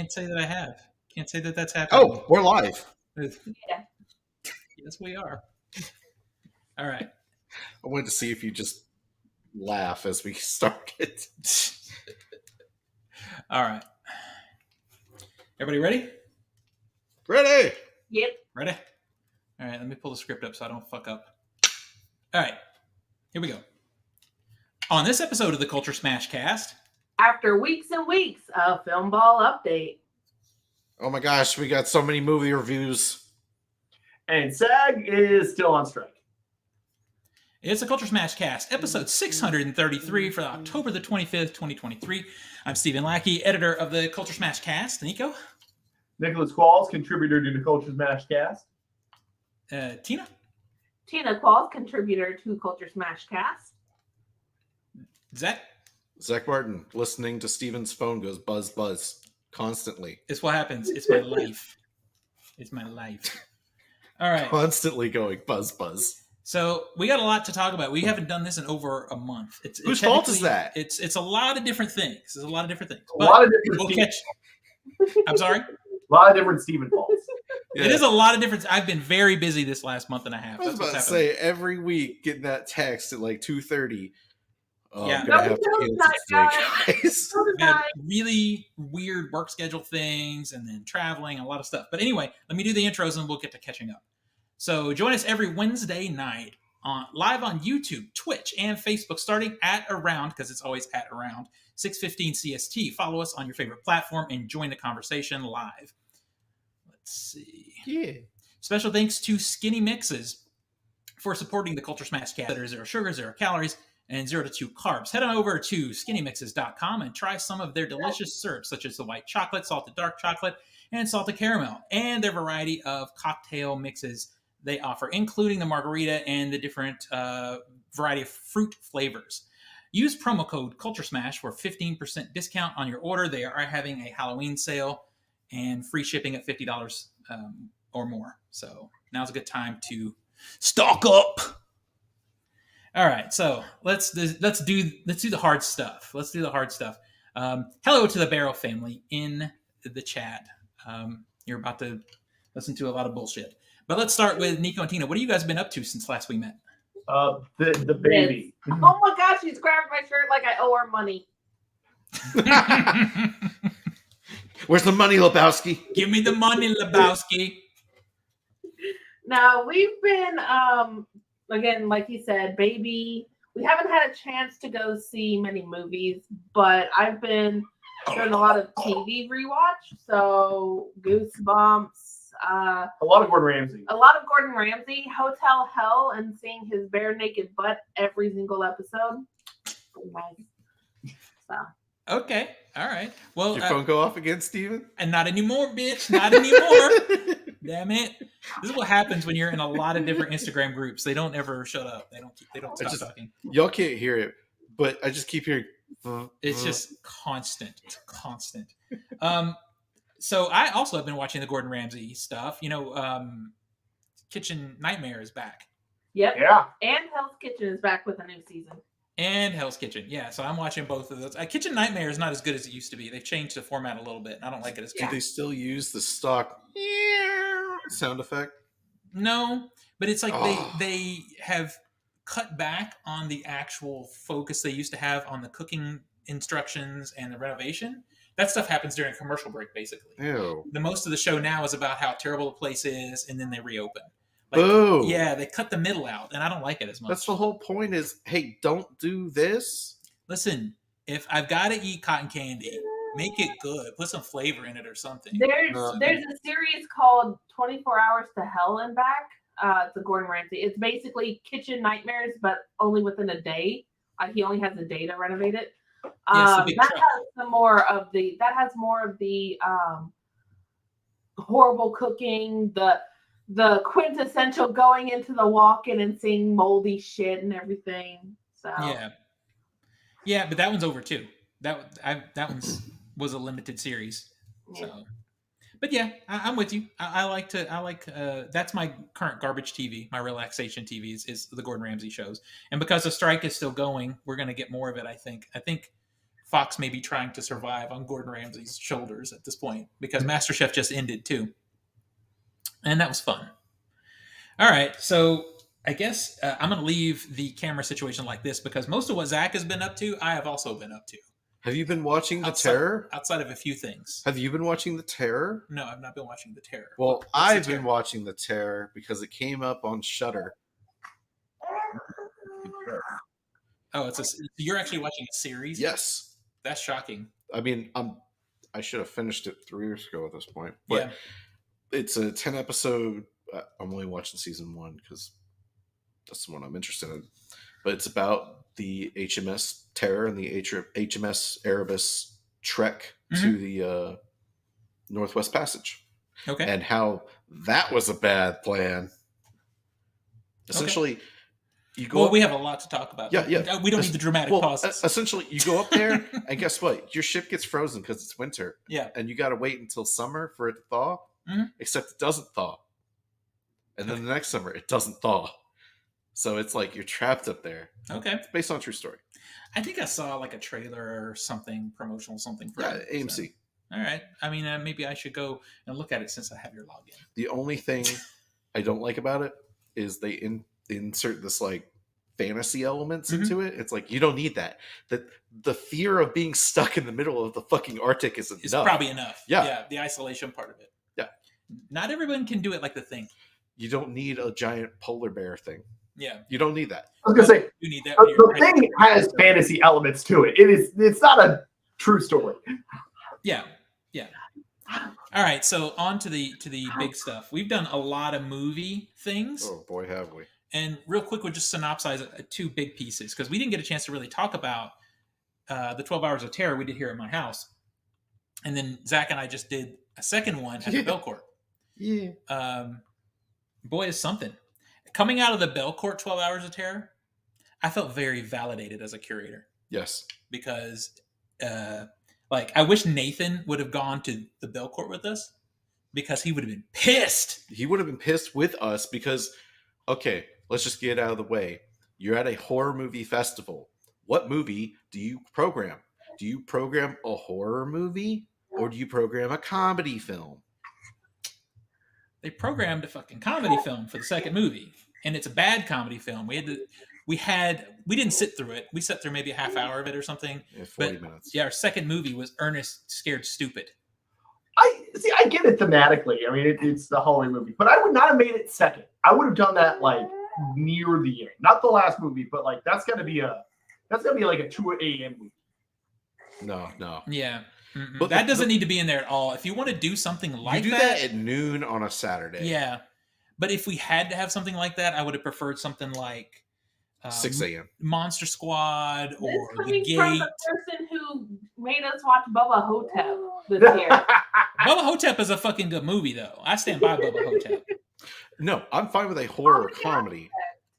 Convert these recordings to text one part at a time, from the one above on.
can't say that I have. Can't say that that's happened. Oh, we're live. Yeah. Yes, we are. All right. I wanted to see if you just laugh as we started. All right. Everybody ready? Ready? Yep. Ready? All right. Let me pull the script up so I don't fuck up. All right. Here we go. On this episode of the Culture Smash Cast, After weeks and weeks of Film Ball update. Oh my gosh, we got so many movie reviews. And SAG is still on strike. it's the Culture Smash Cast, episode 633 for October the 25th, 2023. I'm Stephen Lackey, editor of the Culture Smash Cast. Nico? Nicholas Qualls, contributor to the Culturesmash cast. Tina? Tina Qualls, contributor to Culture Smash Cast. Zach? Zach Martin, listening to Steven's phone goes buzz, buzz, constantly. It's what happens. It's my life. It's my life. All right. Constantly going buzz, buzz. So we got a lot to talk about. We haven't done this in over a month. Whose fault is that? It's a lot of different things. There's a lot of different things. A lot of different We'll Steven- catch. I'm sorry. A lot of different Stephen faults. Yeah. It is a lot of different. I've been very busy this last month and a half. I was That's about what's to happening. say, every week getting that text at like 2:30. Oh, Yeah. I'm going to have to No, cancel not today, guys. We had really weird work schedule things and then traveling and a lot of stuff. But anyway, let me do the intros and we'll get to catching up. So join us every Wednesday night live on YouTube, Twitch, and Facebook starting at around, because it's always at around, 6:15 CST. Follow us on your favorite platform and join the conversation live. Let's see. Yeah. Special thanks to Skinny Mixes for supporting the Culture Smash Cast. That are 0 sugar, 0 calories, and 0 to 2 carbs. Head on over to skinnymixes.com and try some of their delicious syrups, such as the white chocolate, salted dark chocolate, and salted caramel, and their variety of cocktail mixes they offer, including the margarita and the different variety of fruit flavors. Use promo code CultureSmash for 15% discount on your order. They are having a Halloween sale and free shipping at $50 or more. So now's a good time to stock up. All right, so let's do the hard stuff. Let's do the hard stuff. Hello to the Barrow family in the chat. You're about to listen to a lot of bullshit. But let's start with Nico and Tina. What have you guys been up to since last we met? The baby. Oh my gosh, she's grabbed my shirt like I owe her money. Where's the money, Lebowski? Give me the money, Lebowski. Now, we've been, again, like he said, baby. We haven't had a chance to go see many movies, but I've been doing a lot of TV rewatch. So, Goosebumps. A lot of Gordon Ramsay. A lot of Gordon Ramsay, Hotel Hell, and seeing his bare naked butt every single episode. Nice. So. Okay, all right. Well, Did your phone go off again, Steven? and not anymore, bitch. Not anymore. Damn it. This is what happens when you're in a lot of different Instagram groups. They don't ever shut up. They don't stop talking. Y'all can't hear it, but I just keep hearing. It's just constant. It's constant. So I also have been watching the Gordon Ramsay stuff. You know, Kitchen Nightmare is back. Yep. Yeah. And Hell's Kitchen is back with a new season. And Hell's Kitchen. Yeah, so I'm watching both of those. Kitchen Nightmare is not as good as it used to be. They've changed the format a little bit, and I don't like it as Do much. they still use the stock sound effect? No, but it's like Oh. they have cut back on the actual focus they used to have on the cooking instructions and the renovation. That stuff happens during a commercial break, basically. Ew. The most of the show now is about how terrible the place is, and then they reopen. Like, Boo. yeah, they cut the middle out, and I don't like it as much. That's the whole point is, hey, don't do this. Listen, if I've got to eat cotton candy, make it good. Put some flavor in it or something. There's a series called 24 Hours to Hell and Back. It's a Gordon Ramsay. It's basically kitchen nightmares, but only within a day. He only has a day to renovate it. Yeah, it's a big That truck. has more of the horrible cooking, the quintessential going into the walk-in and seeing moldy shit and everything. So Yeah, but that one's over too. That was a limited series. Yeah. So, but yeah, I'm with you. I like that's my current garbage TV. My relaxation TV is the Gordon Ramsay shows, and because the strike is still going, we're gonna get more of it. I think Fox may be trying to survive on Gordon Ramsay's shoulders at this point because MasterChef just ended too, and that was fun. All right, so I guess I'm going to leave the camera situation like this because most of what Zach has been up to, I have also been up to. Have you been watching The Terror? Outside of a few things. Have you been watching The Terror? No, I've not been watching The Terror. Well, What's I've The been watching The Terror because it came up on Shudder. Oh, you're actually watching a series? Yes. That's shocking. I mean, I should have finished it 3 years ago at this point. But it's a 10 episode. I'm only watching season 1 because that's the one I'm interested in. But it's about the HMS Terror and the HMS Erebus trek to the Northwest Passage. Okay. And how that was a bad plan. Essentially, you go. Well, we have a lot to talk about. Yeah. We don't need the dramatic pauses. Essentially, you go up there, and guess what? Your ship gets frozen because it's winter. Yeah. And you got to wait until summer for it to thaw. Mm-hmm. Except it doesn't thaw. And then the next summer, it doesn't thaw. So it's like you're trapped up there. Okay. It's based on a true story. I think I saw like a trailer or something, promotional something for it. AMC. So. All right. I mean, maybe I should go and look at it since I have your login. The only thing I don't like about it is they insert this like fantasy elements into it. It's like you don't need that. The fear of being stuck in the middle of the fucking Arctic is enough. It's probably enough. Yeah. The isolation part of it. Yeah. Not everyone can do it like The Thing. You don't need a giant polar bear thing. Yeah. You don't need that. I was gonna say you need that. The Thing has fantasy elements to it. It's not a true story. Yeah. All right, so on to the big stuff. We've done a lot of movie things. Oh boy, have we! And real quick, we'll just synopsize 2 big pieces because we didn't get a chance to really talk about the 12 Hours of Terror we did here at my house, and then Zach and I just did a second one at the Belcourt. Yeah. Boy, is something coming out of the Belcourt 12 Hours of Terror. I felt very validated as a curator. Yes, because. I wish Nathan would have gone to the Belcourt with us because he would have been pissed. He would have been pissed with us because, okay, let's just get it out of the way. You're at a horror movie festival. What movie do you program? Do you program a horror movie or do you program a comedy film? They programmed a fucking comedy film for the second movie, and it's a bad comedy film. We didn't sit through it. We sat through maybe a half hour of it or something. Yeah, 40 minutes. Yeah, our second movie was Ernest Scared Stupid. I get it thematically. I mean, it's the Halloween movie, but I would not have made it second. I would have done that like near the end, not the last movie, but like that's gonna be like a 2 a.m. movie. No. Yeah, but that doesn't need to be in there at all. If you want to do something like you do that at noon on a Saturday. Yeah, but if we had to have something like that, I would have preferred something like 6 a.m. Monster Squad or The Gate. From the person who made us watch Bubba Hotep this year. Bubba Hotep is a fucking good movie, though. I stand by Bubba Hotep. No, I'm fine with a horror comedy.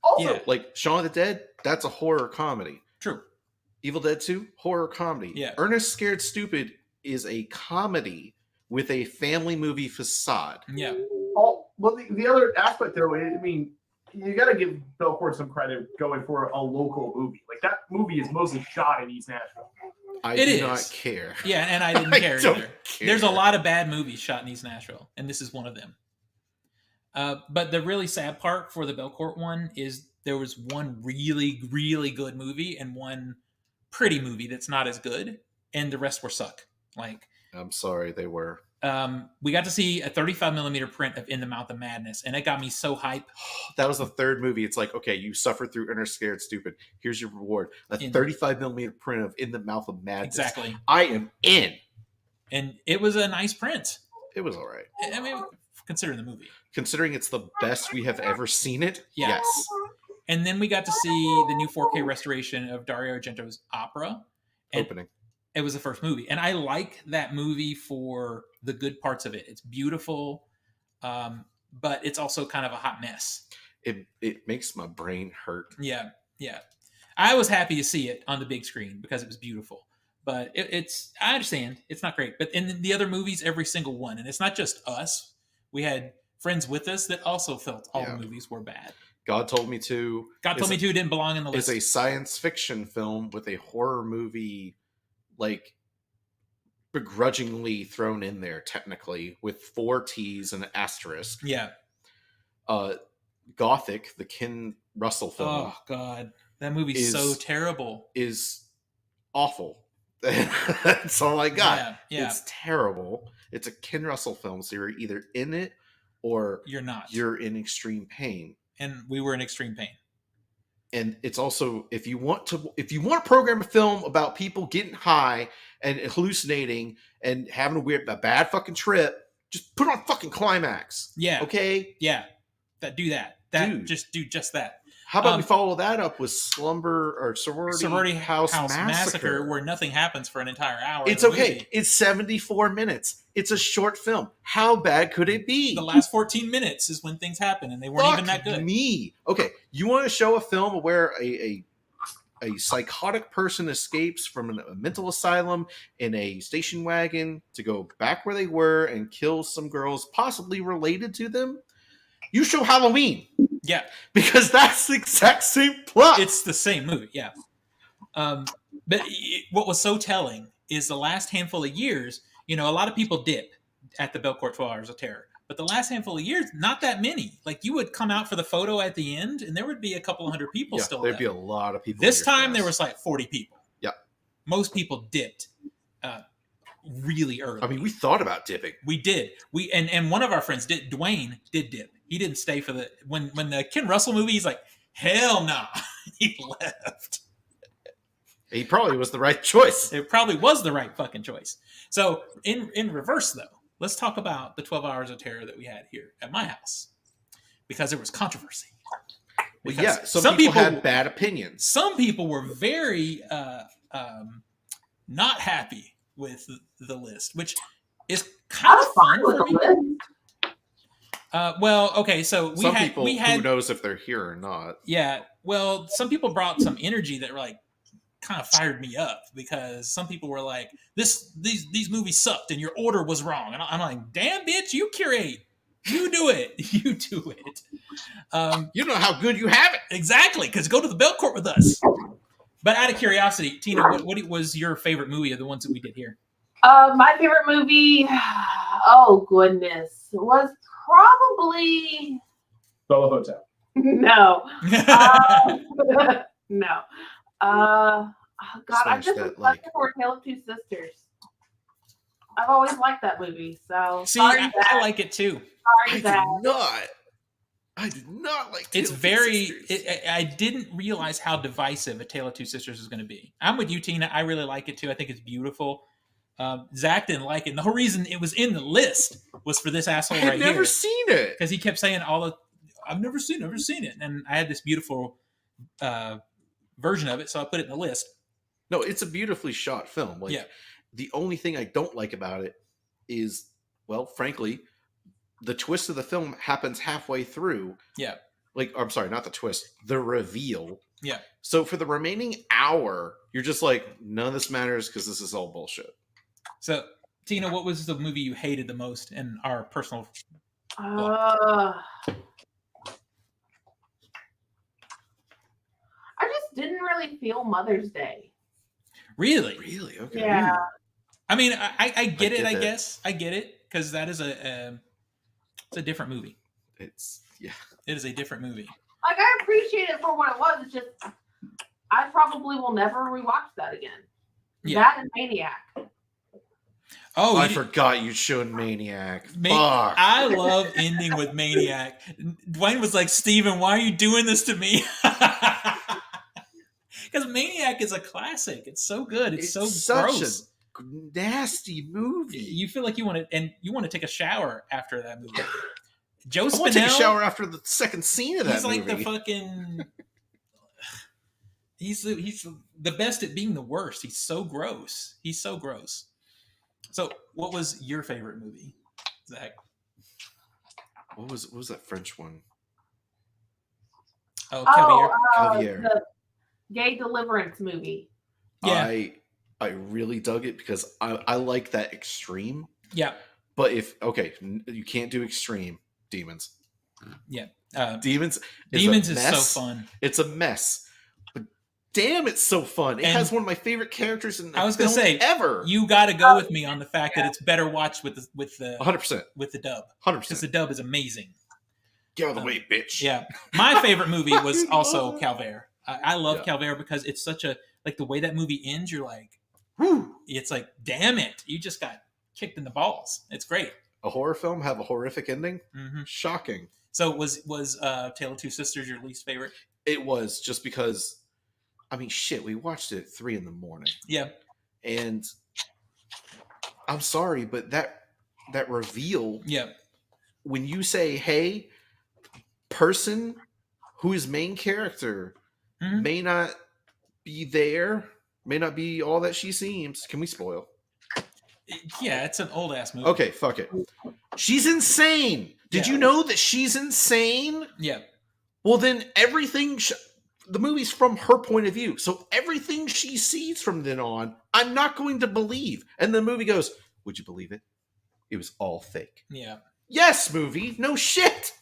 Also, like Shaun of the Dead, that's a horror comedy. True. Evil Dead 2, horror comedy. Yeah. Ernest Scared Stupid is a comedy with a family movie facade. Yeah. well, the other aspect there, I mean, you got to give Belcourt some credit going for a local movie. Like that movie is mostly shot in East Nashville. I do not care. Yeah, and I didn't care don't either. care. There's a lot of bad movies shot in East Nashville, and this is one of them. But the really sad part for the Belcourt one is there was one really, really good movie and one pretty movie that's not as good, and the rest were suck. Like, I'm sorry, they were. We got to see a 35 millimeter print of In the Mouth of Madness, and it got me so hype. That was the third movie. It's like, okay, you suffered through Ernest Scared Stupid. Here's your reward. A 35 millimeter print of In the Mouth of Madness. Exactly. I am in. And it was a nice print. It was all right. I mean, considering the movie. Considering it's the best we have ever seen it, Yeah. yes. And then we got to see the new 4K restoration of Dario Argento's Opera. And Opening. it was the first movie. And I like that movie for the good parts of it. It's beautiful, but it's also kind of a hot mess. It makes my brain hurt. Yeah. I was happy to see it on the big screen because it was beautiful. But it's I understand. It's not great. But in the other movies, every single one. And it's not just us. We had friends with us that also felt all the movies were bad. God Told Me To. God Told Me To didn't belong in the list. It's a science fiction film with a horror movie like begrudgingly thrown in there technically with 4 T's and an asterisk. Yeah. Gothic, the Ken Russell film. Oh God, that movie's so terrible. Is awful. That's all I got. Yeah, yeah. It's terrible. It's a Ken Russell film, so you're either in it or you're not. You're in extreme pain. And we were in extreme pain. And it's also if you want to program a film about people getting high and hallucinating and having a bad fucking trip, just put on fucking Climax. Yeah. Okay? Yeah. Do that. Just do just that. How about we follow that up with Sorority House Massacre, where nothing happens for an entire hour. It's okay. Movie. It's 74 minutes. It's a short film. How bad could it be? The last 14 minutes is when things happen, and they weren't even that good. Me. Okay, you want to show a film where a psychotic person escapes from a mental asylum in a station wagon to go back where they were and kill some girls possibly related to them? You show Halloween. Yeah. Because that's the exact same plot. It's the same movie, yeah. But what was so telling is the last handful of years, a lot of people dip at the Belcourt 12 Hours of Terror. But the last handful of years, not that many. Like, you would come out for the photo at the end, and there would be a couple hundred people still there. There'd be a lot of people. This time, there was like 40 people. Yeah. Most people dipped really early. I mean, we thought about dipping. We did. And one of our friends did. Dwayne did dip. He didn't stay for when the Ken Russell movie. He's like, hell no. He left. He probably was the right choice. It probably was the right fucking choice. So in reverse though, let's talk about the 12 Hours of Terror that we had here at my house, because there was controversy. Well, yeah, some people had bad opinions. Some people were very not happy with the list, which is kind of fun for me. Well, okay, so we had who knows if they're here or not. Yeah, well, some people brought some energy that like kind of fired me up, because some people were like, these movies sucked and your order was wrong, and I'm like, damn bitch, you curate, you do it, you do it. You know how good you have it. Exactly, because go to the Belcourt with us. But out of curiosity, Tina, what was your favorite movie of the ones that we did here? My favorite movie, oh goodness, was probably Bella Hotel. No. No. God, I just was looking for A Tale of Two Sisters. I've always liked that movie, so see, I like it too. Sorry, Dad. I did not like. It's very. I didn't realize how divisive A Tale of Two Sisters is going to be. I'm with you, Tina. I really like it too. I think it's beautiful. Zach didn't like it. And the whole reason it was in the list was for this asshole right here. I've never seen it, because he kept saying I've never seen it, and I had this beautiful version of it, so I put it in the list. No, it's a beautifully shot film. Like, the only thing I don't like about it is, well, frankly, the twist of the film happens halfway through. Yeah. Like, I'm sorry, not the twist, the reveal. Yeah. So for the remaining hour, you're just like, none of this matters because this is all bullshit. So, Tina, what was the movie you hated the most in our personal book? I just didn't really feel Mother's Day. Really? Really? Okay. Yeah. I mean, I get it. I guess I get it, because that is it's a different movie. It is a different movie. Like, I appreciate it for what it was. It's just I probably will never rewatch that again. Yeah. That and Maniac. Oh, I forgot you showed Maniac. Fuck. I love ending with Maniac. Dwayne was like, Steven, why are you doing this to me? Because Maniac is a classic. It's so good. It's so gross. A nasty movie. You feel like you want to take a shower after that movie. Joe Spinell. I want to take a shower after the second scene of that movie. He's like the fucking. He's the best at being the worst. He's so gross. So, what was your favorite movie, Zach? What was that French one? Oh, Caviar. The gay deliverance movie. Yeah. I really dug it because I like that extreme. Yeah. But you can't do extreme. Demons. Yeah. Demons is so fun. It's a mess. But damn, it's so fun. It And has one of my favorite characters in the I was gonna film say, ever. you got to go with me on the fact that it's better watched with the 100%. with the dub, 100%. because the dub is amazing. Get out of the way, bitch. Yeah, my favorite movie was Fucking also love it. Calvert. I love Yeah. Calvert because it's such a like the way that movie ends. You're like, whew, it's like, damn it, you just got kicked in the balls. It's great. A horror film have a horrific ending? Mm-hmm. Shocking. So was Tale of Two Sisters your least favorite? It was, just because, I mean, shit, we watched it at 3 a.m. Yeah. And I'm sorry, but that reveal, Yeah. when you say, hey, person who is main character Mhm. may not be there, may not be all that she seems. Can we spoil? Yeah, it's an old ass movie. Okay, fuck it. She's insane. Did Yeah. you know that she's insane? Yeah. Well, then everything, the movie's from her point of view. So everything she sees from then on, I'm not going to believe. And the movie goes, would you believe it? It was all fake. Yeah. Yes, movie. No shit.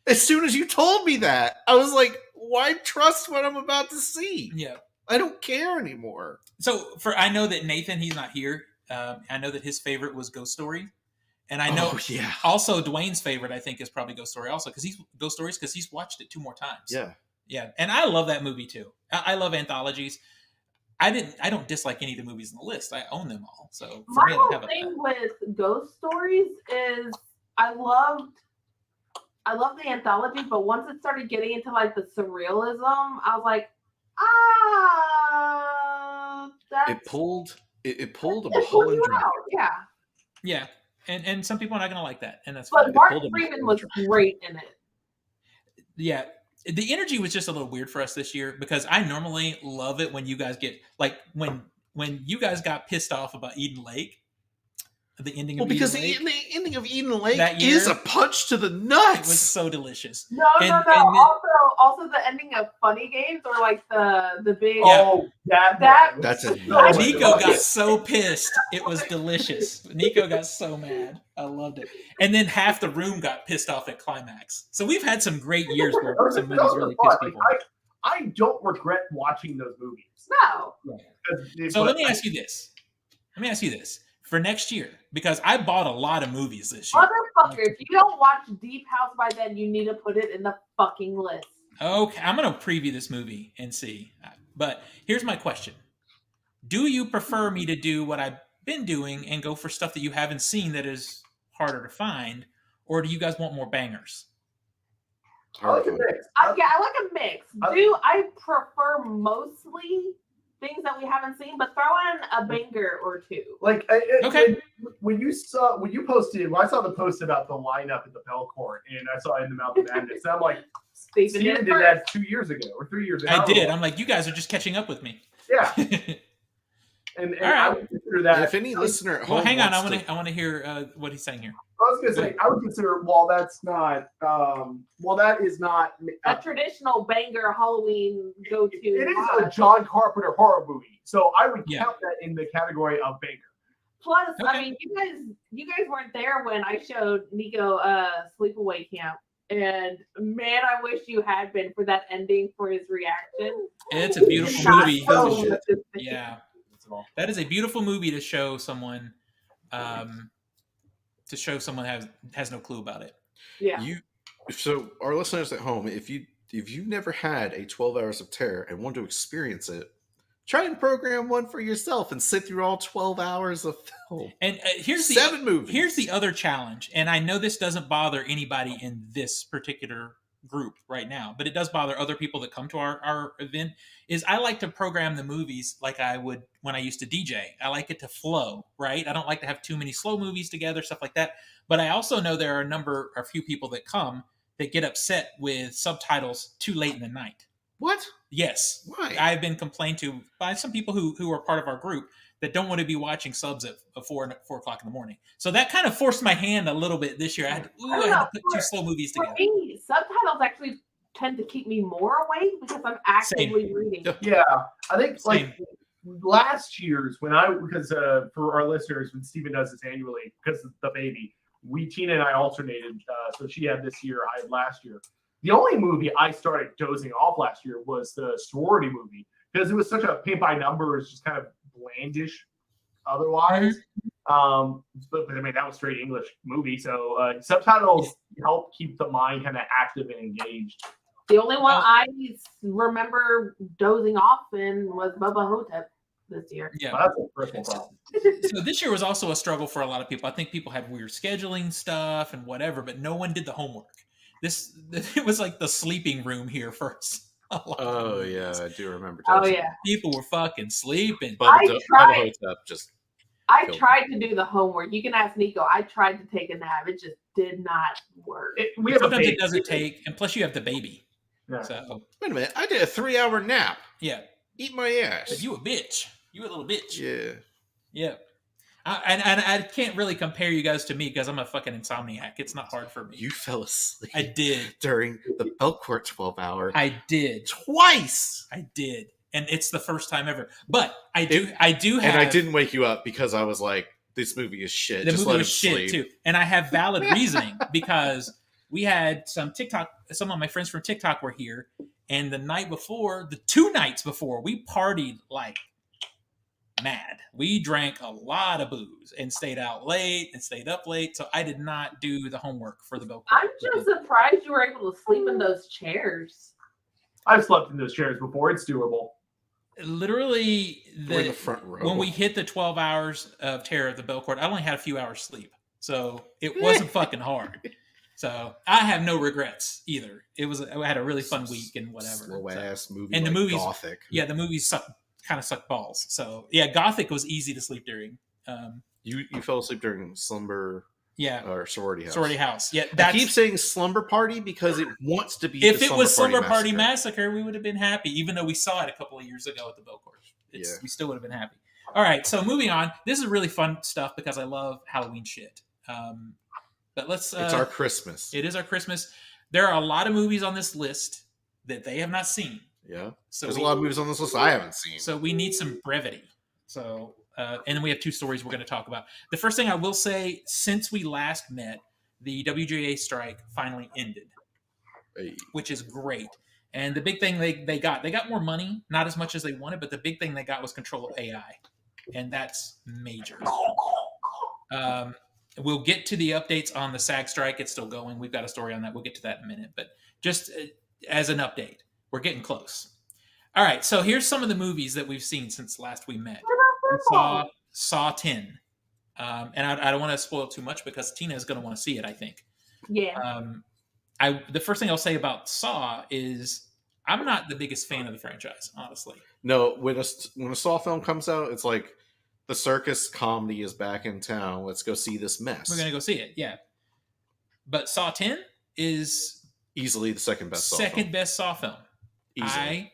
As soon as you told me that, I was like, why trust what I'm about to see? Yeah. I don't care anymore. So I know that Nathan, he's not here. I know that his favorite was Ghost Story, and I know yeah. also Dwayne's favorite, I think, is probably Ghost Story also because he's watched it 2 more times. Yeah. Yeah, and I love that movie too. I love anthologies. I don't dislike any of the movies on the list. I own them all. So for My me, I whole have thing with Ghost Stories is I loved the anthology, but once it started getting into like the surrealism, I was like, that's It pulled a it pulled Mulholland you Drive. out. Yeah. Yeah, and some people are not going to like that, and that's But fine. Martin pulled a Freeman Mulholland was great in it. Yeah, the energy was just a little weird for us this year because I normally love it when you guys get like when you guys got pissed off about Eden Lake, the ending Well, of because Eden Lake. the ending of Eden Lake That year, is a punch to the It nuts. was so delicious. No. And Also the ending of Funny Games or like the big. Yeah. Oh, that That- one. That's a Oh, Nico my got so pissed. It was delicious. Nico got so mad. I loved it. And then half the room got pissed off at climax. So we've had some great years where some movies really piss people. I don't regret watching those movies. No. So let me ask you this. For next year, because I bought a lot of movies this year. Motherfucker, if you don't watch Deep House by then, you need to put it in the fucking list. Okay, I'm going to preview this movie and see. But here's my question. Do you prefer me to do what I've been doing and go for stuff that you haven't seen that is harder to find? Or do you guys want more bangers? I like a mix. I like a mix. I prefer mostly things that we haven't seen, but throw in a banger or two. Like, Okay. when you posted, when I saw the post about the lineup at the Bell Court, and I saw In the Mouth of Madness, and I'm like, Steven did that 2 years ago or 3 years ago. I did. I'm like, you guys are just catching up with me. Yeah. And All right. I would consider that. If any listener at home, Well, hang on. wants I want to hear what he's saying here. I was gonna say I would consider while that is not A traditional banger Halloween go-to. it is a John Carpenter horror movie, so I would Yeah. count that in the category of banger. Plus, Okay. I mean, you guys weren't there when I showed Nico Sleepaway Camp, and man, I wish you had been for that ending for his reaction. It's a beautiful Not movie. so Holy shit. autistic. Yeah. That is a beautiful movie to show someone has no clue about it. Yeah. So our listeners at home, if you've never had a 12 hours of terror and want to experience it, try and program one for yourself and sit through all 12 hours of film. And here's 7 movies. Here's the other challenge, and I know this doesn't bother anybody in this particular group right now, but it does bother other people that come to our event, is I like to program the movies like I would when I used to DJ. I like it to flow, right? I don't like to have too many slow movies together, stuff like that. But I also know there are a few people that come that get upset with subtitles too late in the night. What? Yes. Why? I've been complained to by some people who are part of our group that don't want to be watching subs at 4 o'clock in the morning. So that kind of forced my hand a little bit this year. I had to put 2 slow movies For together. me, subtitles actually tend to keep me more awake because I'm actively reading. Yeah, I think Same. like last year's for our listeners, when Steven does this annually because of the baby, Tina and I alternated. So she had this year, I had last year. The only movie I started dozing off last year was the sorority movie because it was such a paint by numbers, just kind of blandish otherwise. But I mean, that was straight English movie. So subtitles help keep the mind kind of active and engaged. The only one I remember dozing off in was Bubba Hotep this year. Yeah. Well, that's a personal problem. So this year was also a struggle for a lot of people. I think people had weird scheduling stuff and whatever, but no one did the homework. It was like the sleeping room here first. Oh yeah, I do remember. Oh yeah, people were fucking sleeping. Bubba Hotep just. I tried to do the homework. You can ask Nico. I tried to take a nap. It just did not work. Sometimes it doesn't take, and plus you have the baby. Yeah. So wait a minute, I did a 3-hour nap. Yeah. Eat my ass. But you a bitch. You a little bitch. Yeah. Yeah. And I can't really compare you guys to me because I'm a fucking insomniac. It's not hard for me. You fell asleep. I did. During the Belcourt 12-hour. I did. Twice. I did. And it's the first time ever. But I do have... And I didn't wake you up because I was like, this movie is shit. The movie was shit too. And I have valid reasoning because we had some of my friends from TikTok were here. And the 2 nights before, we partied like mad. We drank a lot of booze and stayed out late and stayed up late. So I did not do the homework for the Belcourt. I'm just surprised you were able to sleep in those chairs. I've slept in those chairs before. It's doable. Literally, in the front row. When we hit the 12 hours of terror at the Belcourt, I only had a few hours sleep. So it wasn't fucking hard. So I have no regrets either. I had a really fun week and whatever. Slow ass movie. And like the movies, Gothic. Yeah, the movies kind of suck balls. So yeah, Gothic was easy to sleep during. You fell asleep during Slumber. Yeah, or Sorority House. Sorority House. Yeah, I keep saying Slumber Party because it wants to be. If it was Slumber Party Massacre, we would have been happy. Even though we saw it a couple of years ago at the Belcourt, we still would have been happy. All right, so moving on. This is really fun stuff because I love Halloween shit. But let's. It's our Christmas. It is our Christmas. There are a lot of movies on this list that they have not seen. Yeah, so there's a lot of movies on this list I haven't seen. So we need some brevity. So. And then we have 2 stories we're going to talk about. The first thing I will say, since we last met, the WGA strike finally ended, which is great. And the big thing they got more money, not as much as they wanted, but the big thing they got was control of AI. And that's major. We'll get to the updates on the SAG strike. It's still going. We've got a story on that. We'll get to that in a minute. But just as an update, we're getting close. All right, so here's some of the movies that we've seen since last we met. We saw 10. And I don't want to spoil too much because Tina is going to want to see it, I think. Yeah. The first thing I'll say about Saw is I'm not the biggest fan of the franchise, honestly. No, when a Saw film comes out, it's like the circus comedy is back in town. Let's go see this mess. We're going to go see it, yeah. But Saw 10 is easily the second best Saw film. Easily.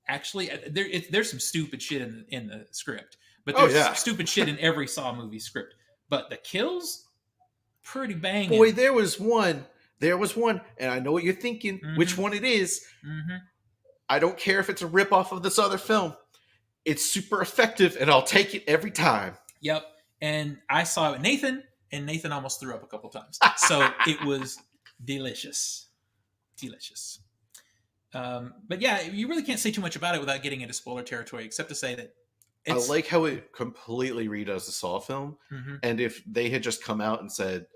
There's some stupid shit in the script. But there's stupid shit in every Saw movie script. But the kills, pretty banging. Boy, there was one, and I know what you're thinking, which one it is. Mm-hmm. I don't care if it's a ripoff of this other film. It's super effective, and I'll take it every time. Yep. And I saw it with Nathan, and Nathan almost threw up a couple times. So it was delicious. Delicious. But yeah, you really can't say too much about it without getting into spoiler territory, except to say that I like how it completely redoes the Saw film. Mm-hmm. And if they had just come out and said,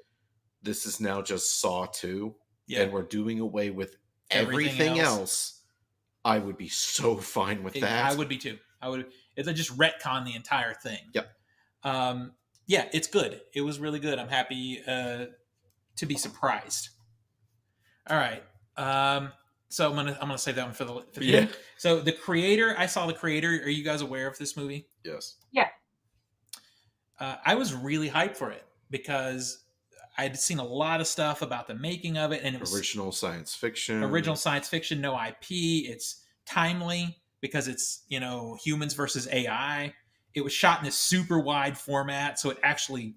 this is now just Saw 2, and we're doing away with everything else, I would be so fine with that. I would be too. If they just retcon the entire thing. Yep. Yeah, it's good. It was really good. I'm happy to be surprised. All right. So I'm gonna save that one for the end. So The Creator, I saw The Creator. Are you guys aware of this movie? Yes. Yeah. I was really hyped for it because I'd seen a lot of stuff about the making of it, and it was original science fiction, no IP. It's timely because it's humans versus AI. It was shot in this super wide format, so it actually,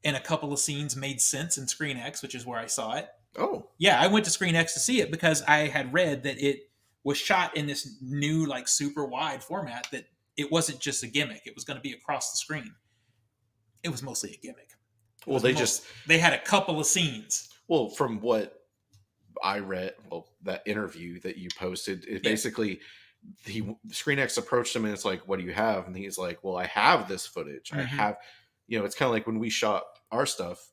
in a couple of scenes, made sense in Screen X, which is where I saw it. Oh. Yeah, I went to Screen X to see it because I had read that it was shot in this new, super wide format, that it wasn't just a gimmick. It was going to be across the screen. It was mostly a gimmick. Well, they had a couple of scenes. Well, from what I read, well, that interview that you posted, it basically ScreenX approached him and it's like, what do you have? And he's like, well, I have this footage. I have, it's kind of like when we shot our stuff,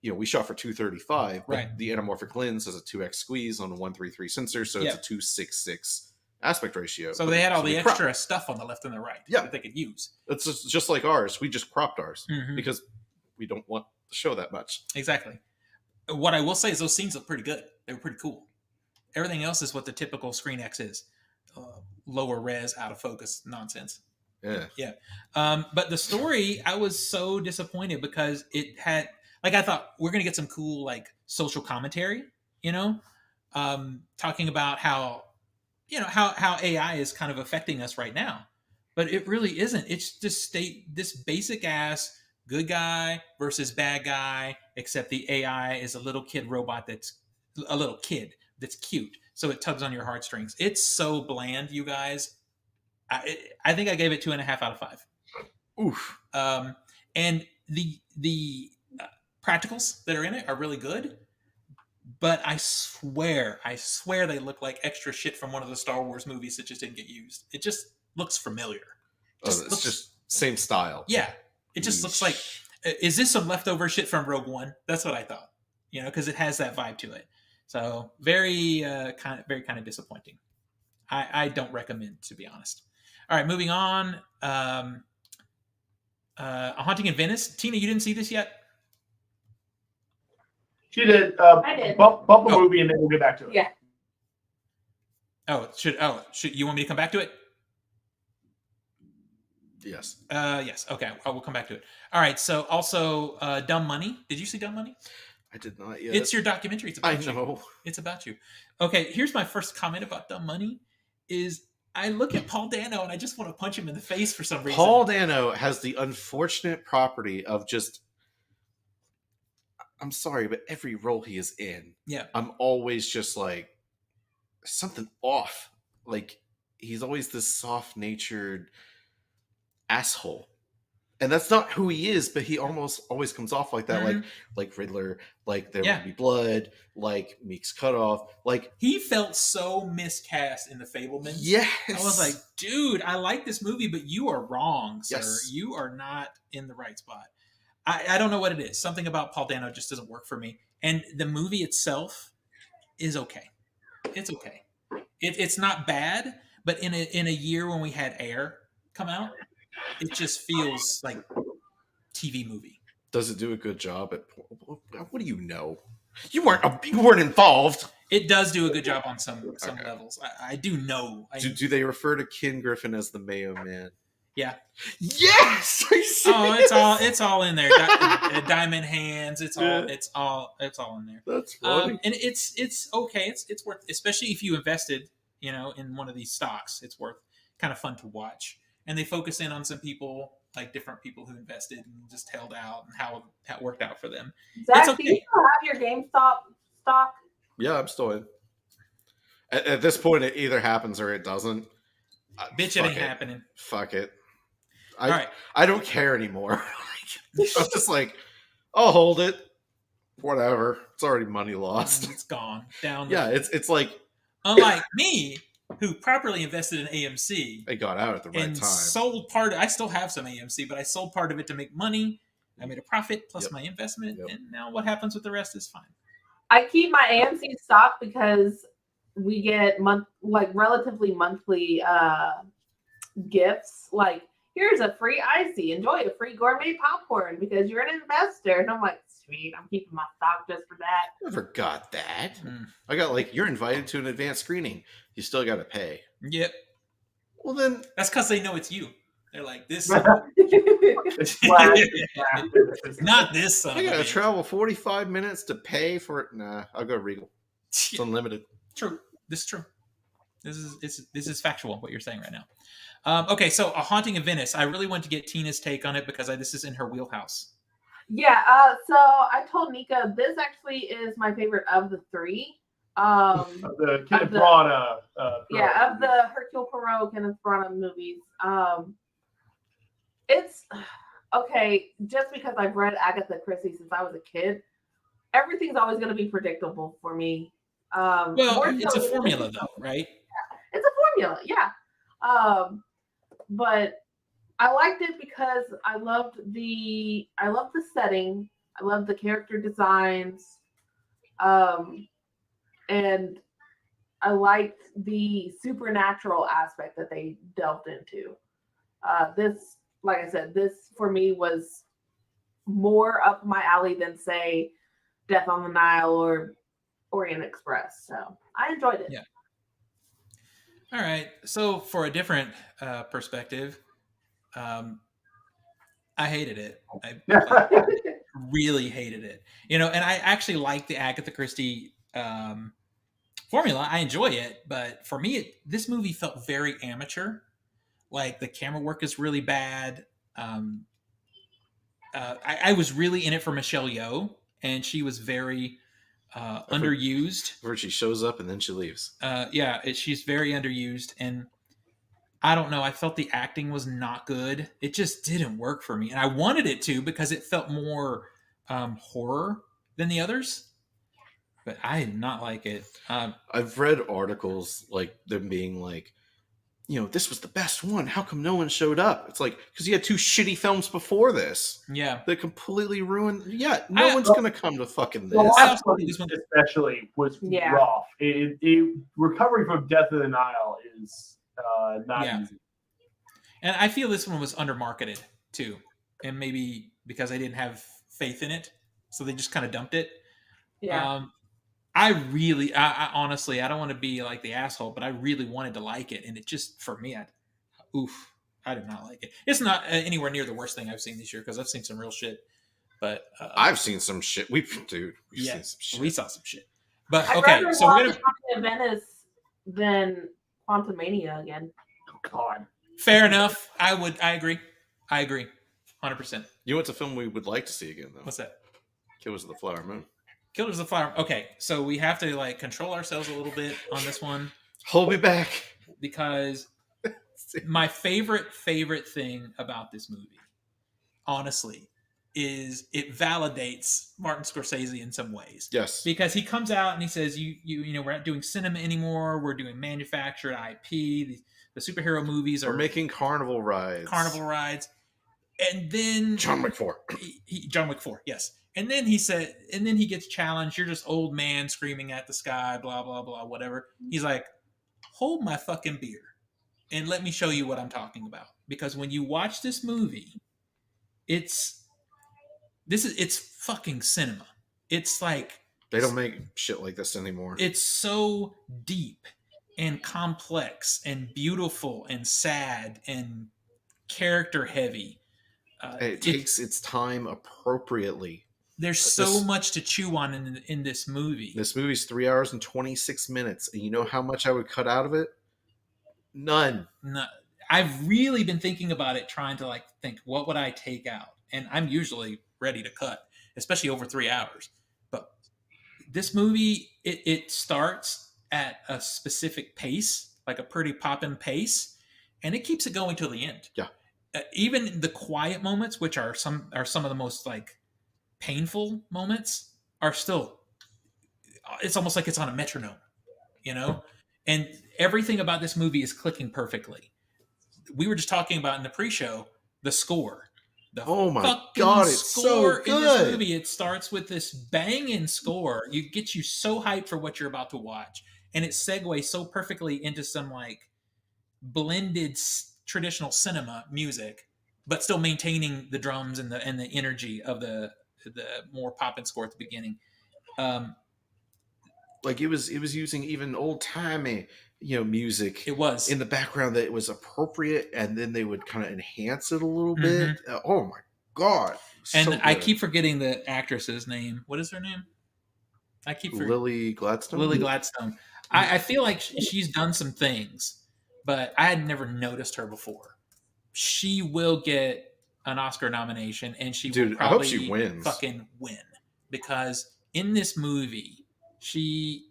we shot for 235, but Right. the anamorphic lens has a 2x squeeze on a 133 sensor, so it's a 2:6:6 aspect ratio. So they had all the extra stuff on the left and the right that they could use. It's just like ours. We just cropped ours because we don't want to show that much. Exactly. What I will say is those scenes look pretty good. They were pretty cool. Everything else is what the typical ScreenX is. Lower res, out of focus nonsense. Yeah. But the story, I was so disappointed because it had, like, I thought we're going to get some cool, like, social commentary, talking about how AI is kind of affecting us right now. But it really isn't. It's just this basic ass good guy versus bad guy, except the AI is a little kid robot that's cute. So it tugs on your heartstrings. It's so bland, you guys. I think I gave it 2.5 out of 5. Oof. And the practicals that are in it are really good. But I swear they look like extra shit from one of the Star Wars movies that just didn't get used. It just looks familiar. It's just same style. Yeah. It just looks like, is this some leftover shit from Rogue One? That's what I thought. Because it has that vibe to it. So very kind of disappointing. I don't recommend, to be honest. All right, moving on. A Haunting in Venice. Tina, you didn't see this yet? She did. I did. Bump the movie and then we'll get back to it. Yeah. Should you want me to come back to it? Yes. Yes. Okay. I will come back to it. All right. So also, Dumb Money. Did you see Dumb Money? I did not yet. It's your documentary. It's about I know. you. It's about you. Okay. Here's my first comment about Dumb Money is I look at Paul Dano and I just want to punch him in the face for some reason. Paul Dano has the unfortunate property of just, I'm sorry, but every role he is in, I'm always just like, something off. Like, he's always this soft-natured asshole. And that's not who he is, but he almost always comes off like that, like Riddler, like There Will Be Blood, like Meek's Cutoff. Like, he felt so miscast in The Fabelmans. Yes. I was like, dude, I like this movie, but you are wrong, sir. Yes. You are not in the right spot. I don't know what it is. Something about Paul Dano just doesn't work for me. And the movie itself is okay. It's okay. It's not bad, but in a year when we had Air come out, it just feels like TV movie. Does it do a good job at? What do you know? You weren't involved. It does do a good job on some levels. I do know. Do they refer to Ken Griffin as the Mayo Man? Yeah. Yes. Are you serious? It's all in there. Diamond Hands. It's all in there. That's funny. And it's okay. It's worth, especially if you invested, in one of these stocks. It's worth kind of fun to watch. And they focus in on some people, like different people who invested and just held out and how it worked out for them. Zach, it's okay. do you still have your GameStop stock? Yeah, I'm still in. At this point, it either happens or it doesn't. Bitch, it ain't happening. Fuck it. All right. I don't care anymore. I'm just like, I'll hold it. Whatever. It's already money lost. It's gone. Down. Yeah, it's like... Unlike me, who properly invested in AMC. I got out at the right time. Sold part. I still have some AMC, but I sold part of it to make money. I made a profit plus my investment. And now what happens with the rest is fine. I keep my AMC stock because we get relatively monthly gifts. Like, here's a free icy. Enjoy a free gourmet popcorn because you're an investor. And I'm like, sweet, I'm keeping my stock just for that. Never got that. I got you're invited to an advanced screening. You still got to pay. Yep. Well, then. That's because they know it's you. They're like, this. Not this son. I got to travel 45 minutes to pay for it. Nah, I'll go Regal. It's unlimited. True. This is true. This is factual, what you're saying right now. Okay, so A Haunting in Venice. I really want to get Tina's take on it because this is in her wheelhouse. Yeah, so I told Nika this actually is my favorite of the three. The Kenneth Branagh. Of the Hercule Poirot, Kenneth Branagh movies. It's okay, just because I've read Agatha Christie since I was a kid, everything's always going to be predictable for me. Well, more it's so a than formula, anything though, right? it's a formula, yeah. But I liked it because I loved the setting, I loved the character designs, and I liked the supernatural aspect that they delved into. This, like I said, this for me was more up my alley than say Death on the Nile or Orient Express. So I enjoyed it. Yeah. All right. So for a different perspective, I hated it. I really hated it. And I actually like the Agatha Christie formula. I enjoy it, but for me, this movie felt very amateur. Like the camera work is really bad. I was really in it for Michelle Yeoh, and she was very underused. Where she shows up and then she leaves. She's very underused, and I don't know. I felt the acting was not good. It just didn't work for me, and I wanted it to because it felt more horror than the others. But I did not like it. I've read articles like them being like, this was the best one. How come no one showed up? It's like, because you had 2 shitty films before this. Yeah. That completely ruined. Yeah, no one's going to come to fucking this. The last one this one- especially was rough. Recovery from Death of the Nile is not easy. And I feel this one was undermarketed too. And maybe because I didn't have faith in it. So they just kind of dumped it. Yeah. I honestly, I don't want to be like the asshole, but I really wanted to like it. And it just, for me, I did not like it. It's not anywhere near the worst thing I've seen this year because I've seen some real shit. But I've seen some shit. We've seen some shit. We saw some shit. But I'd okay, rather so we're watch gonna Venice than Quantumania again. Oh, God. Fair enough. I agree. 100%. You know what's a film we would like to see again though? What's that? Killers of the Flower Moon. Killers of the Flower. Okay, so we have to like control ourselves a little bit on this one Hold me back. because my favorite thing about this movie, honestly, is it validates Martin Scorsese in some ways. Yes. Because he comes out and he says, we're not doing cinema anymore. We're doing manufactured IP. The superhero movies are We're making carnival rides. And then John Wick 4. John Wick 4, yes. And then he said, and then he gets challenged. You're just old man screaming at the sky, blah, blah, blah, whatever. He's like, hold my fucking beer and let me show you what I'm talking about. Because when you watch this movie, it's fucking cinema. It's like, They don't make shit like this anymore. it's so deep and complex and beautiful and sad and character heavy. It takes its time appropriately. There's so much to chew on in this movie. This movie's 3 hours and 26 minutes. And you know how much I would cut out of it? None. No, I've really been thinking about it, trying to like think, what would I take out? And I'm usually ready to cut, especially over 3 hours. But this movie, it starts at a specific pace, like a pretty poppin' pace, and it keeps it going till the end. Yeah. Even the quiet moments, which are some of the most like painful moments, are still. It's almost like it's on a metronome, and everything about this movie is clicking perfectly. We were just talking about in the pre-show the score. Oh my God, it's so good. In this movie, it starts with this banging score. You get you so hyped for what you're about to watch, and it segues so perfectly into some like blended traditional cinema music, but still maintaining the drums and the energy of the more poppin' score at the beginning. Like it was using even old timey, music. It was in the background that was appropriate, and then they would kind of enhance it a little bit. Oh my God! And I keep forgetting the actress's name. What is her name? I keep forgetting. Lily Gladstone. Lily Gladstone. I feel like she's done some things, but I had never noticed her before. She will get an Oscar nomination, and she will probably I hope she wins. Fucking win, because in this movie, she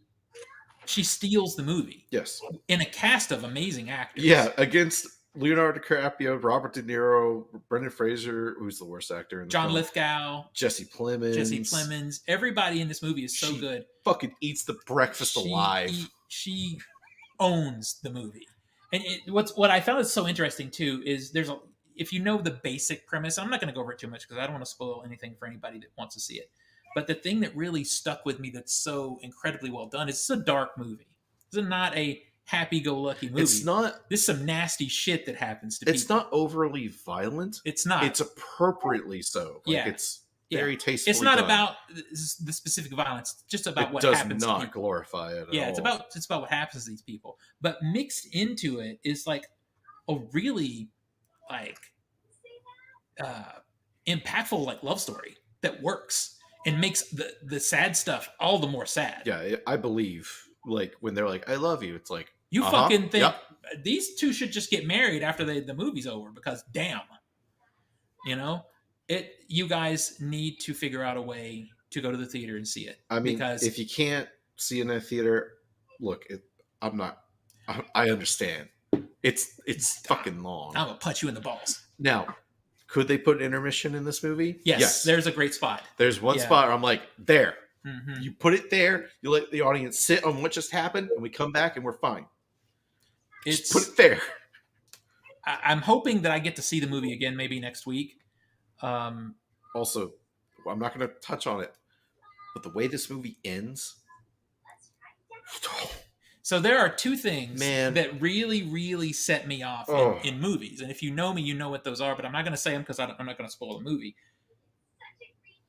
steals the movie. Yes. In a cast of amazing actors. Yeah, against Leonardo DiCaprio, Robert De Niro, Brendan Fraser, who's the worst actor in the John film, Lithgow, Jesse Plemons. Everybody in this movie is so She good. Fucking eats the breakfast alive. She owns the movie. And what I found is so interesting too is if you know the basic premise, I'm not going to go over it too much because I don't want to spoil anything for anybody that wants to see it. But the thing that really stuck with me that's so incredibly well done is it's a dark movie. It's not a happy-go-lucky movie. It's not. There's some nasty shit that happens to people. It's not overly violent. It's not. It's appropriately so. Like, it's very tastefully It's not done. about the specific violence. It's just about what happens. It does to not glorify it. it's about what happens to these people. But mixed into it is like a really impactful like love story that works and makes the sad stuff all the more sad. Yeah, I believe like when they're like, "I love you," it's like you fucking think these two should just get married after the movie's over because damn, you guys need to figure out a way to go to the theater and see it. I mean, because if you can't see it in a theater, look, I understand. It's fucking long. I'm gonna punch you in the balls. Now, could they put intermission in this movie? Yes. There's a great spot. There's one spot where I'm like, there. Mm-hmm. You put it there. You let the audience sit on what just happened, and we come back and we're fine. Just put it there. I'm hoping that I get to see the movie again maybe next week. Also, I'm not going to touch on it, but the way this movie ends. So there are two things that really, really set me off in movies. And if you know me, you know what those are, but I'm not going to say them because I'm not going to spoil the movie.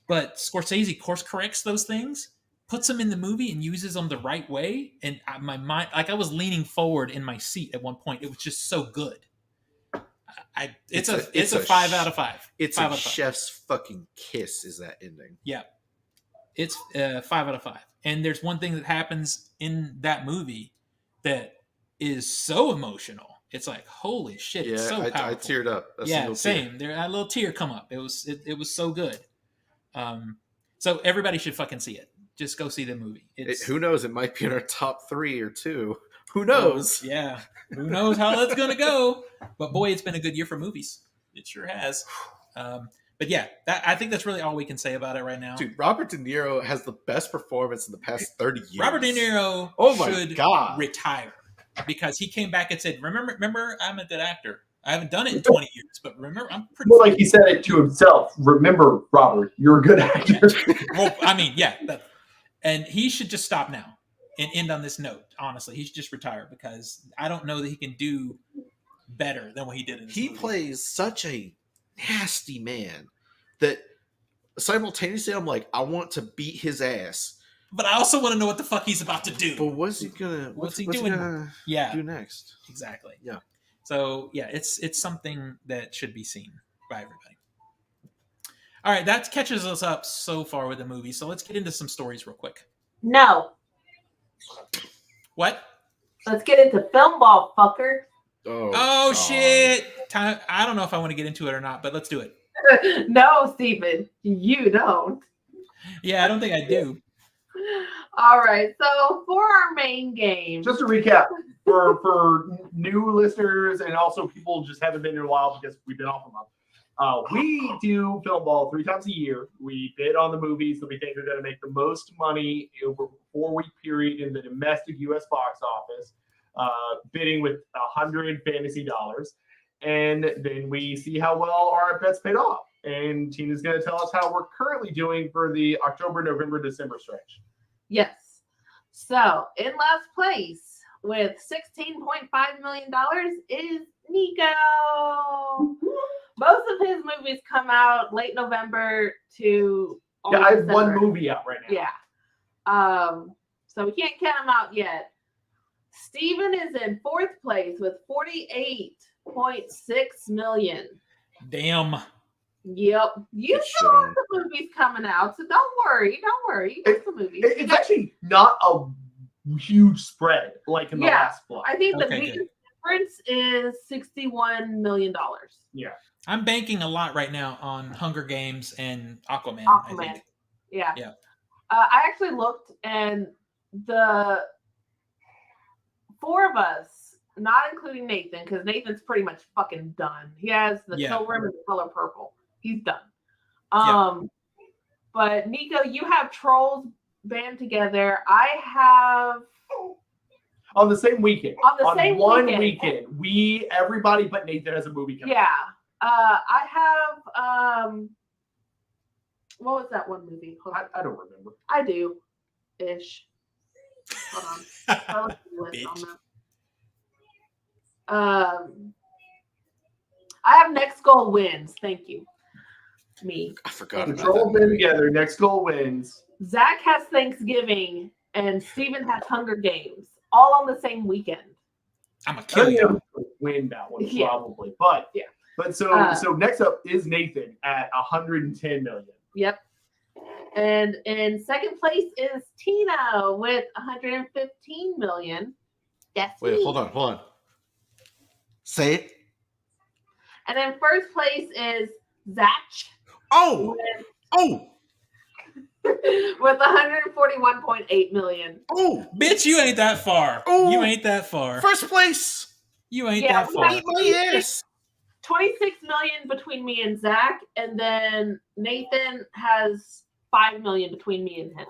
But Scorsese course corrects those things, puts them in the movie and uses them the right way. And my mind, like I was leaning forward in my seat at one point. It was just so good. It's a 5 out of 5. It's 5 a out of 5. chef's fucking kiss is that ending. Yeah. It's 5 out of 5. And there's one thing that happens in that movie that is so emotional. It's like, holy shit, it's so powerful. I teared up. Same. There, a little tear come up. It was so good. So everybody should fucking see it. Just go see the movie. Who knows? It might be in our top 3 or 2. Who knows? Who knows how that's gonna go? But boy, it's been a good year for movies. It sure has. But yeah, I think that's really all we can say about it right now. Dude, Robert De Niro has the best performance in the past 30 years. Robert De Niro should retire because he came back and said, remember, I'm a good actor. I haven't done it in 20 years, but remember, I'm pretty... Well, like he said it to himself. Remember, Robert, you're a good actor. Well, I mean, yeah. And he should just stop now and end on this note, honestly. He should just retire because I don't know that he can do better than what he did in this movie. He plays such a nasty man that simultaneously I'm like, I want to beat his ass, but I also want to know what the fuck he's about to do. But what's he doing? Do next? Exactly. Yeah. So yeah, it's something that should be seen by everybody. All right, that catches us up so far with the movie. So let's get into some stories real quick. No. What? Let's get into film ball, fucker. Oh shit! Time. I don't know if I want to get into it or not, but let's do it. No, Stephen, you don't. Yeah, I don't think I do. All right, so for our main game, just to recap for new listeners and also people just haven't been in a while because we've been off a month. We do film ball 3 times a year. We bid on the movies that we think are going to make the most money over a 4-week period in the domestic U.S. box office, bidding with 100 fantasy dollars. And then we see how well our bets paid off. And Tina's going to tell us how we're currently doing for the October, November, December stretch. Yes. So in last place with $16.5 million is Nico. Most of his movies come out late November to I have one movie out right now. Yeah. So we can't count him out yet. Steven is in 4th place with $48.6 million. Damn. Yep. You still have the movies coming out, so don't worry. You got the movies. It's actually not a huge spread like in the last block. I think the biggest difference is $61 million. Yeah. I'm banking a lot right now on Hunger Games and Aquaman. I think. Yeah. Yeah. I actually looked, and the 4 of us not including Nathan, because Nathan's pretty much fucking done. He has the kill room and the color purple. He's done. But Nico, you have Trolls band together. I have on the same weekend. On the same one weekend. Everybody but Nathan has a movie coming. Yeah. I have what was that one movie? I don't remember. I do. Ish. Hold on. I have Next Goal Wins. Thank you. Me. I forgot The about Trolls that. band together. Next Goal Wins. Zach has Thanksgiving and Steven has Hunger Games. All on the same weekend. I'm gonna kill you. Win that one Yeah. probably, but yeah. But so next up is Nathan at 110 million. Yep. And in second place is Tina with 115 million. That's Wait, me. hold on. Say it. And then first place is Zach Oh! with 141.8 million. Oh! Bitch, you ain't that far. Oh. You ain't that far. First place! You ain't Yeah, that we far. have- Eat my ass! 26 million between me and Zach, and then Nathan has 5 million between me and him.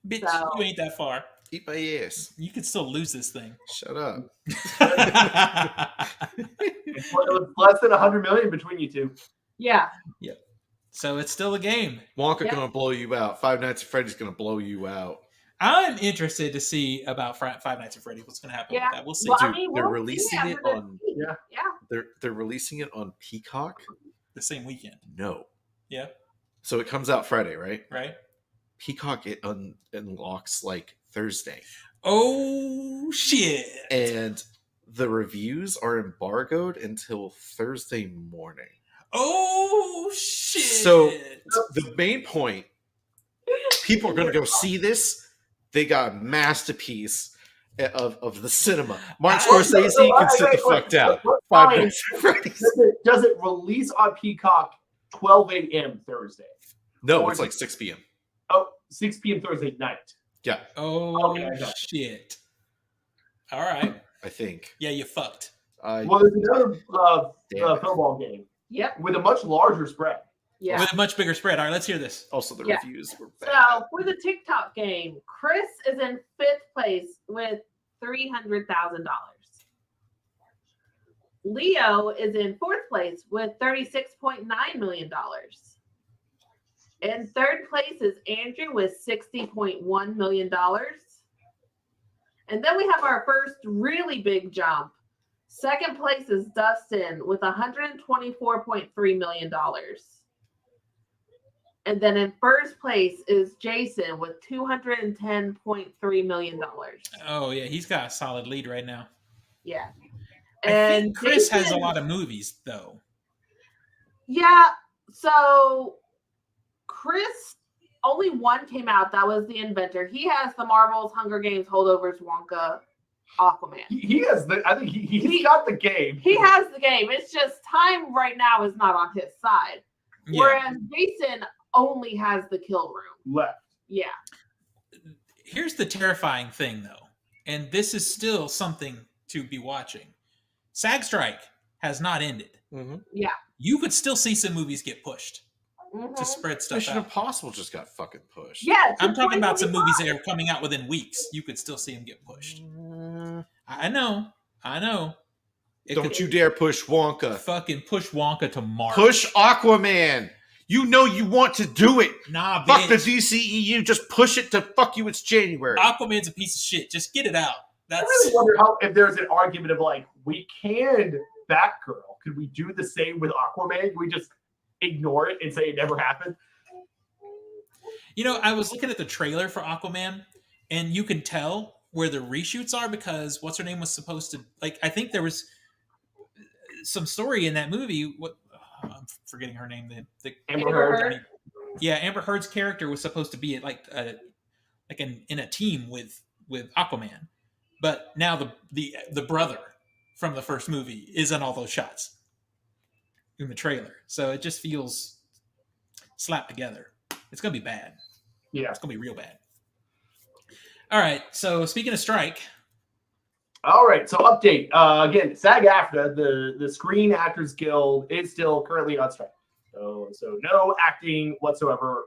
Bitch, So- you ain't that far. Eat my ass. You could still lose this thing. Shut up. It was less than 100 million between you two. Yeah. So it's still a game. Wonka Yeah. gonna blow you out. Five Nights at Freddy's gonna blow you out. I'm interested to see about Five Nights at Freddy's. What's going to happen Yeah. with that? We'll see. Well, I Dude, mean, they're we'll releasing see it after the on- season. Yeah. Yeah. They're releasing it on Peacock? The same weekend. No. Yeah. So it comes out Friday, right? Right? Peacock it unlocks like Thursday. Oh, shit. And the reviews are embargoed until Thursday morning. Oh, shit. So the main point, people are going to go see this. They got a masterpiece of the cinema. Martin Scorsese can sit the fuck down. Five Nights at Freddy's. Does it release on Peacock 12 a.m. Thursday? No, it's like 6 p.m. Oh, 6 p.m. Thursday night. Yeah, Oh, Okay, I got it. shit. All right. I think. Yeah, you fucked. Well, there's another Damn it. football game Yep. with a much larger spread. Yeah. With a much bigger spread. All right, let's hear this. Also, the Yeah. reviews were bad. So for the TikTok game, Chris is in 5th place with $300,000. Leo is in 4th place with $36.9 million. In 3rd place is Andrew with $60.1 million. And then we have our first really big jump. 2nd place is Dustin with $124.3 million. And then in 1st place is Jason with $210.3 million. Oh, yeah, he's got a solid lead right now. Yeah. I And think Chris has a Jason- lot of movies, though. Yeah. So Chris, only one came out. That was The Inventor. He has the Marvels, Hunger Games, Holdovers, Wonka, Aquaman. He has the. I think he's got the game. He has the game. It's just time right now is not on his side. Yeah. Whereas Jason only has the kill room. left. Yeah. Here's the terrifying thing, though, and this is still something to be watching. SAG strike has not ended. Mm-hmm. You could still see some movies get pushed Mhm. to spread stuff Mission out. Impossible just got fucking pushed. Yeah. I'm talking about some 2025. movies that are coming out within weeks. You could still see them get pushed. I know. It Don't could you dare push Wonka. fucking push Wonka to March. Push Aquaman. You know you want to do it. Nah, Fuck the bitch. DCEU. Just push it to fuck you. It's January. Aquaman's a piece of shit. Just get it out. I That's really wonder if there's an argument of like we can Batgirl. Could we do the same with Aquaman? Can we just ignore it and say it never happened? You know, I was looking at the trailer for Aquaman, and you can tell where the reshoots are because what's her name was supposed to I think there was some story in that movie. I'm forgetting her name. The Amber Heard. Yeah, Amber Heard's character was supposed to be in a team with Aquaman, but now the brother from the first movie is in all those shots in the trailer, so it just feels slapped together. It's gonna be bad. Yeah. It's gonna be real bad. All right. So speaking of strike, All right, so update. Again, SAG-AFTRA, the Screen Actors Guild, is still currently on strike. So no acting whatsoever.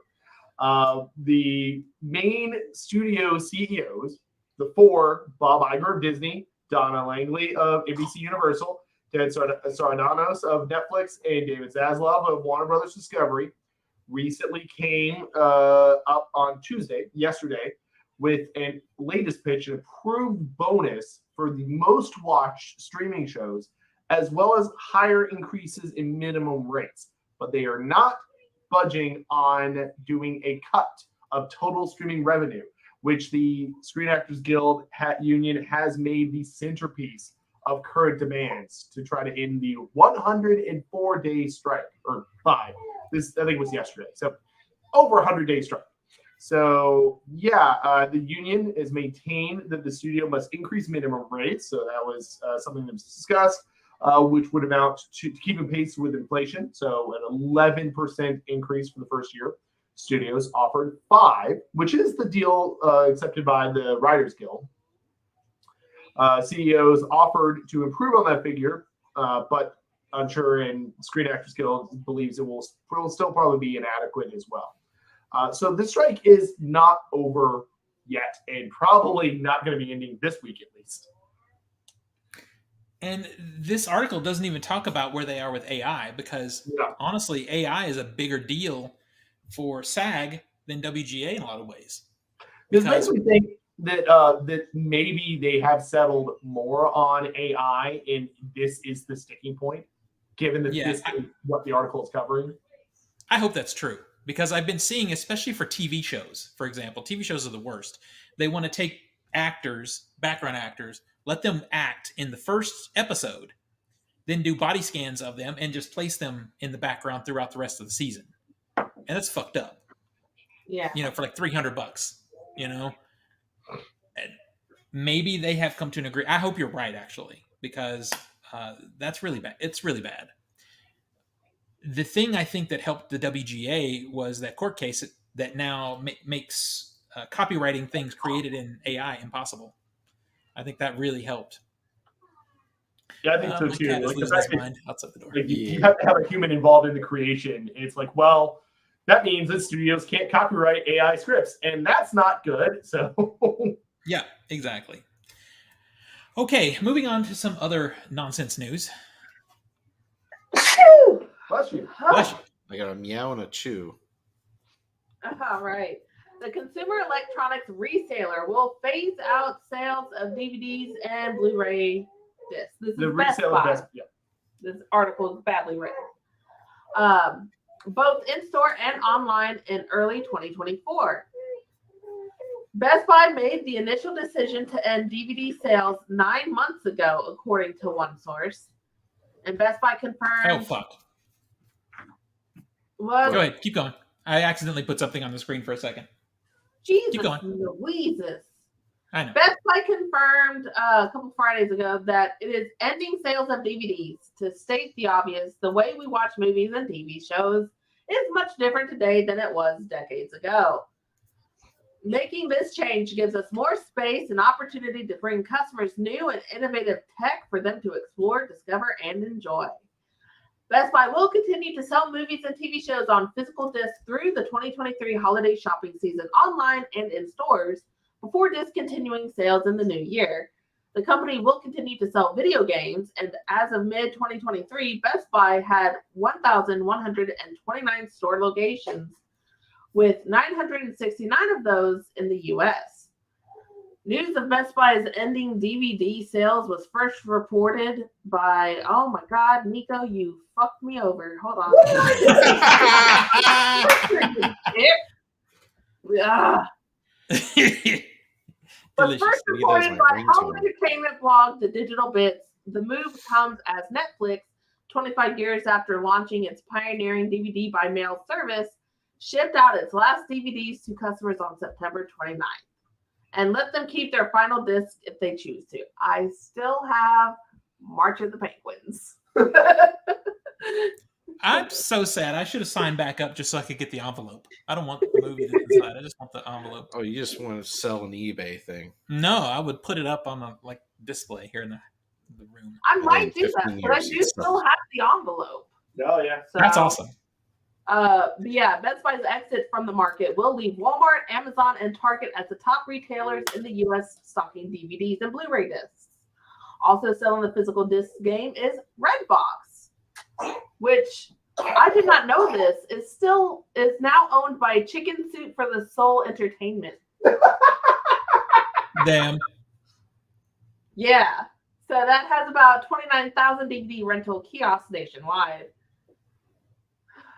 The main studio CEOs, the four, Bob Iger of Disney, Donna Langley of ABC Universal, Dan Sardanos of Netflix, and David Zaslav of Warner Brothers Discovery, recently came up on yesterday, with a latest pitch, an approved bonus for the most watched streaming shows, as well as higher increases in minimum rates. But they are not budging on doing a cut of total streaming revenue, which the Screen Actors Guild Union has made the centerpiece of current demands to try to end the 104-day strike, or 5. This, I think, was yesterday. So over 100-day strike. So yeah, the union has maintained that the studio must increase minimum rates. So that was something that was discussed, which would amount to keeping pace with inflation. So an 11% increase for the first year. Studios offered 5, which is the deal accepted by the Writers Guild. CEOs offered to improve on that figure, but unsure, and Screen Actors Guild believes it will still probably be inadequate as well. So the strike is not over yet, and probably not going to be ending this week at least. And this article doesn't even talk about where they are with AI, because honestly, AI is a bigger deal for SAG than WGA in a lot of ways. This makes me think that maybe they have settled more on AI, and this is the sticking point, given that this is what the article is covering. I hope that's true, because I've been seeing, especially for TV shows, for example, TV shows are the worst. They want to take actors, background actors, let them act in the first episode, then do body scans of them and just place them in the background throughout the rest of the season. And that's fucked up. Yeah. For like $300, And maybe they have come to an agreement. I hope you're right, actually, because that's really bad. It's really bad. The thing I think that helped the WGA was that court case that now makes copywriting things created in AI impossible. I think that really helped. Yeah, I think so too. Like the fact mind outside the door. Like you have to have a human involved in the creation. And it's like, well, that means that studios can't copyright AI scripts, and that's not good. So yeah, exactly. Okay, moving on to some other nonsense news. Bless you. Bless you. I got a meow and a chew. All right. The consumer electronics reseller will phase out sales of DVDs and Blu-ray discs. This is Best Buy. This article is badly written. Both in-store and online in early 2024. Best Buy made the initial decision to end DVD sales 9 months ago, according to one source. And Best Buy confirmed... Oh, fuck. What? Go ahead. Keep going. I accidentally put something on the screen for a second. Jesus Keep going. Louises. I know. Best Buy confirmed a couple Fridays ago that it is ending sales of DVDs. To state the obvious, the way we watch movies and TV shows is much different today than it was decades ago. Making this change gives us more space and opportunity to bring customers new and innovative tech for them to explore, discover, and enjoy. Best Buy will continue to sell movies and TV shows on physical discs through the 2023 holiday shopping season online and in stores before discontinuing sales in the new year. The company will continue to sell video games, and as of mid-2023, Best Buy had 1,129 store locations, with 969 of those in the U.S. News of Best Buy's ending DVD sales was first reported by, oh my God, Nico, you fucked me over. Hold on. But first reported by home entertainment blog The Digital Bits, the move comes as Netflix, 25 years after launching its pioneering DVD by mail service, shipped out its last DVDs to customers on September 29th. And let them keep their final disc if they choose to. I still have March of the Penguins. I'm so sad. I should have signed back up just so I could get the envelope. I don't want the movie that's inside. I just want the envelope. Oh, you just want to sell an eBay thing? No, I would put it up on display here in the room. I might do that, but I do still have the envelope. Oh yeah, So, that's awesome. But yeah, Best Buy's exit from the market will leave Walmart, Amazon, and Target as the top retailers in the U.S. stocking DVDs and Blu-ray discs. Also selling the physical disc game is Redbox, which I did not know this is now owned by Chicken Soup for the Soul Entertainment. Damn. Yeah. So that has about 29,000 DVD rental kiosks nationwide.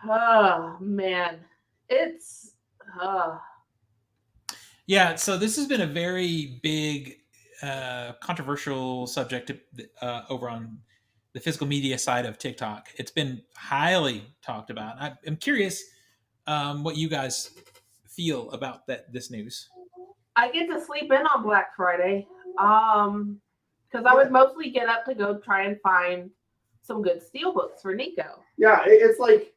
Oh man, it's yeah. So this has been a very big, controversial subject over on the physical media side of TikTok. It's been highly talked about. I'm curious what you guys feel about this news. I get to sleep in on Black Friday, because I would mostly get up to go try and find some good steelbooks for Nico. Yeah, it's like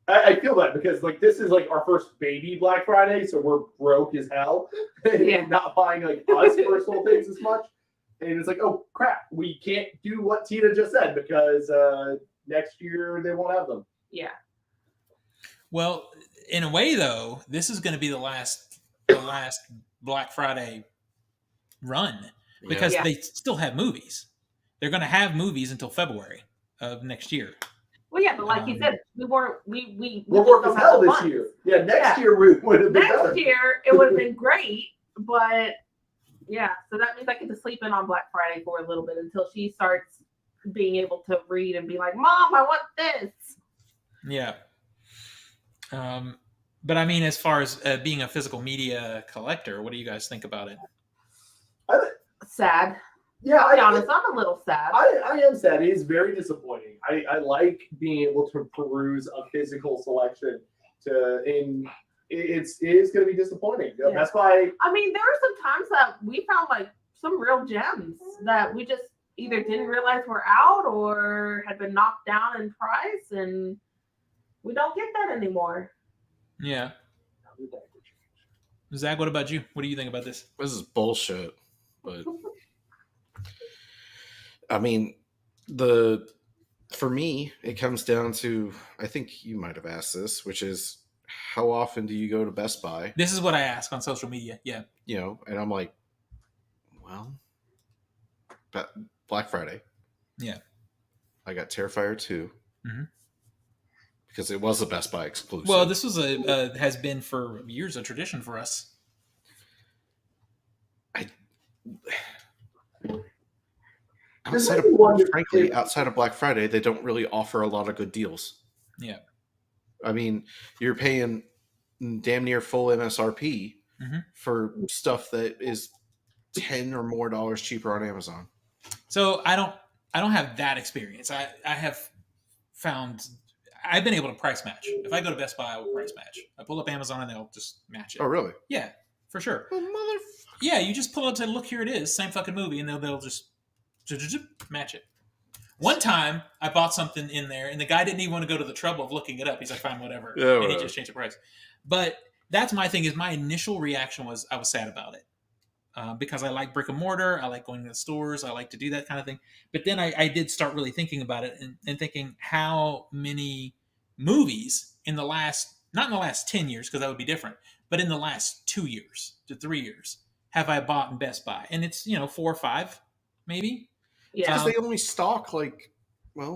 I feel that because like this is like our first baby Black Friday, so we're broke as hell and not buying like us personal things as much. And it's like, oh crap, we can't do what Tina just said because next year they won't have them. Yeah. Well, in a way though, this is going to be the last Black Friday run because they still have movies. They're going to have movies until February of next year. Well, yeah, but like you said, we're broke as hell this year. Yeah, next year we would have been better. Next year it would have been great, but yeah, so that means I get to sleep in on Black Friday for a little bit until she starts being able to read and be like, Mom, I want this. Yeah. But I mean, as far as being a physical media collector, what do you guys think about it? Sad. Yeah, I'll be honest, I'm a little sad. I am sad. It is very disappointing. I like being able to peruse a physical selection it is going to be disappointing. Yeah. That's why. I mean, there are some times that we found like some real gems that we just either didn't realize were out or had been knocked down in price, and we don't get that anymore. Yeah. Zach, what about you? What do you think about this? This is bullshit. But I mean, for me, it comes down to, I think you might have asked this, which is how often do you go to Best Buy? This is what I ask on social media. Yeah. You know, and I'm like, well, Black Friday. Yeah. I got Terrifier 2. Mm-hmm. Because it was a Best Buy exclusive. Well, this was has been for years a tradition for us. Outside of Black Friday, they don't really offer a lot of good deals. Yeah. I mean, you're paying damn near full MSRP for stuff that is $10 or more cheaper on Amazon. So I don't have that experience. I have found I've been able to price match. If I go to Best Buy, I will price match. I pull up Amazon and they'll just match it. Oh, really? Yeah, for sure. Oh, motherfucker. Yeah, you just pull up to look, here it is, same fucking movie, and they'll just match it. One time, I bought something in there, and the guy didn't even want to go to the trouble of looking it up. He's like, fine, whatever. Yeah, and he just changed the price. But that's my thing, is my initial reaction was I was sad about it. Because I like brick and mortar. I like going to the stores. I like to do that kind of thing. But then I did start really thinking about it and thinking how many movies in the last, not in the last 10 years, because that would be different, but in the last 2 years to 3 years, have I bought in Best Buy? And it's, 4 or 5, maybe. Yeah. Because they only stock,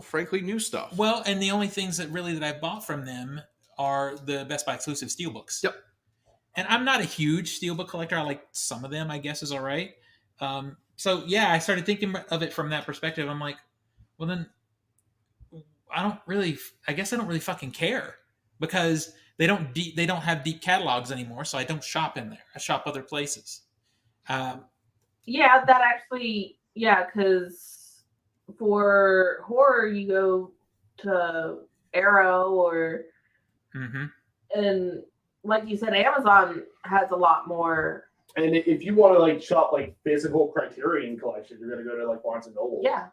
frankly, new stuff. Well, and the only things that I bought from them are the Best Buy exclusive steelbooks. Yep. And I'm not a huge steelbook collector. I like some of them, I guess, is all right. So, yeah, I started thinking of it from that perspective. I'm like, well, then I don't really fucking care, because they don't have deep catalogs anymore. So I don't shop in there. I shop other places. Yeah, that actually, because for horror, you go to Arrow or, and like you said, Amazon has a lot more. And if you want to shop physical Criterion collection, you're going to go to Barnes and Noble. Yeah.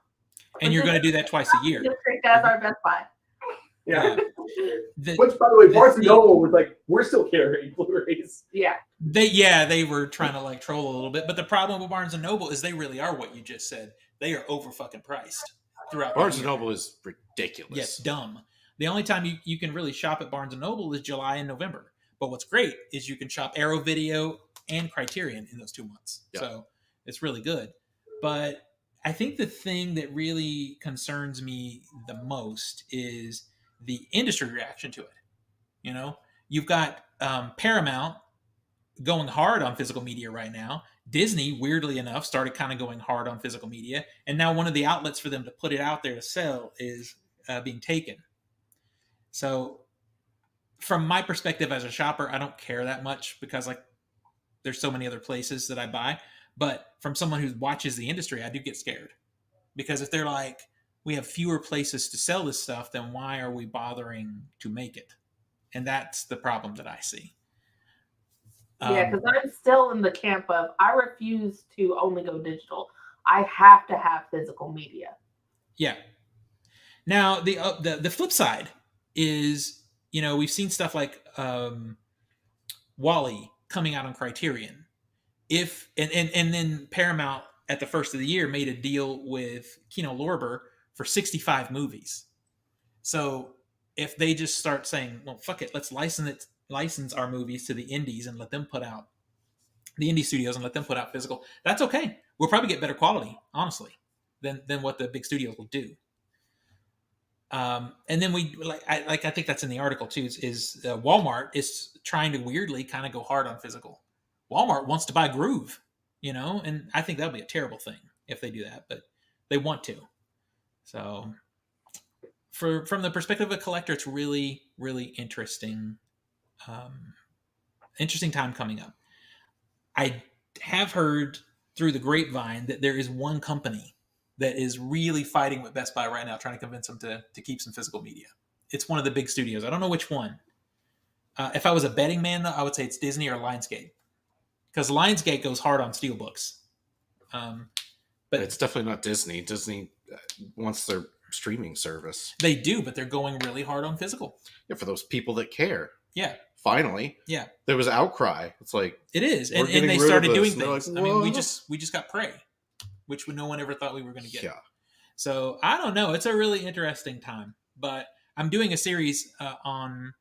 And you're going to do that twice a year. District as our Best Buy. Yeah. Which, by the way, Barnes & Noble was like, we're still carrying Blu-rays. Yeah. They were trying to like troll a little bit, but the problem with Barnes & Noble is they really are what you just said. They are over fucking priced throughout the Barnes year. & Noble is ridiculous. Yes, dumb. The only time you can really shop at Barnes & Noble is July and November. But what's great is you can shop Arrow Video and Criterion in those 2 months. Yeah. So it's really good. But I think the thing that really concerns me the most is the industry reaction to it. You know, you've got Paramount going hard on physical media right now. Disney, weirdly enough, started kind of going hard on physical media. And now one of the outlets for them to put it out there to sell is being taken. So from my perspective as a shopper, I don't care that much because like there's so many other places that I buy. But from someone who watches the industry, I do get scared. Because if they're like, we have fewer places to sell this stuff, then why are we bothering to make it? And that's the problem that I see. Yeah, because I'm still in the camp of I refuse to only go digital. I have to have physical media. Yeah. Now the flip side is, you know, we've seen stuff like Wall-E coming out on Criterion. And then Paramount at the first of the year made a deal with Kino Lorber for 65 movies. So if they just start saying, well, fuck it, let's license our movies to the indies and let them put out the indie studios and let them put out physical, that's okay. We'll probably get better quality, honestly, than what the big studios will do. And then I think that's in the article too, is Walmart is trying to weirdly kind of go hard on physical. Walmart wants to buy Groove, you know, and I think that'll be a terrible thing if they do that, but they want to. So from the perspective of a collector, it's really, really interesting. Interesting time coming up. I have heard through the grapevine that there is one company that is really fighting with Best Buy right now, trying to convince them to keep some physical media. It's one of the big studios. I don't know which one. If I was a betting man, though, I would say it's Disney or Lionsgate. Because Lionsgate goes hard on steelbooks. But it's definitely not Disney. Disney wants their streaming service. They do, but they're going really hard on physical. Yeah, for those people that care. Yeah. Finally. Yeah. There was outcry. It's like... It is. And they started doing things. Like, I mean, we just got Prey, which no one ever thought we were going to get. Yeah. So, I don't know. It's a really interesting time. But I'm doing a series on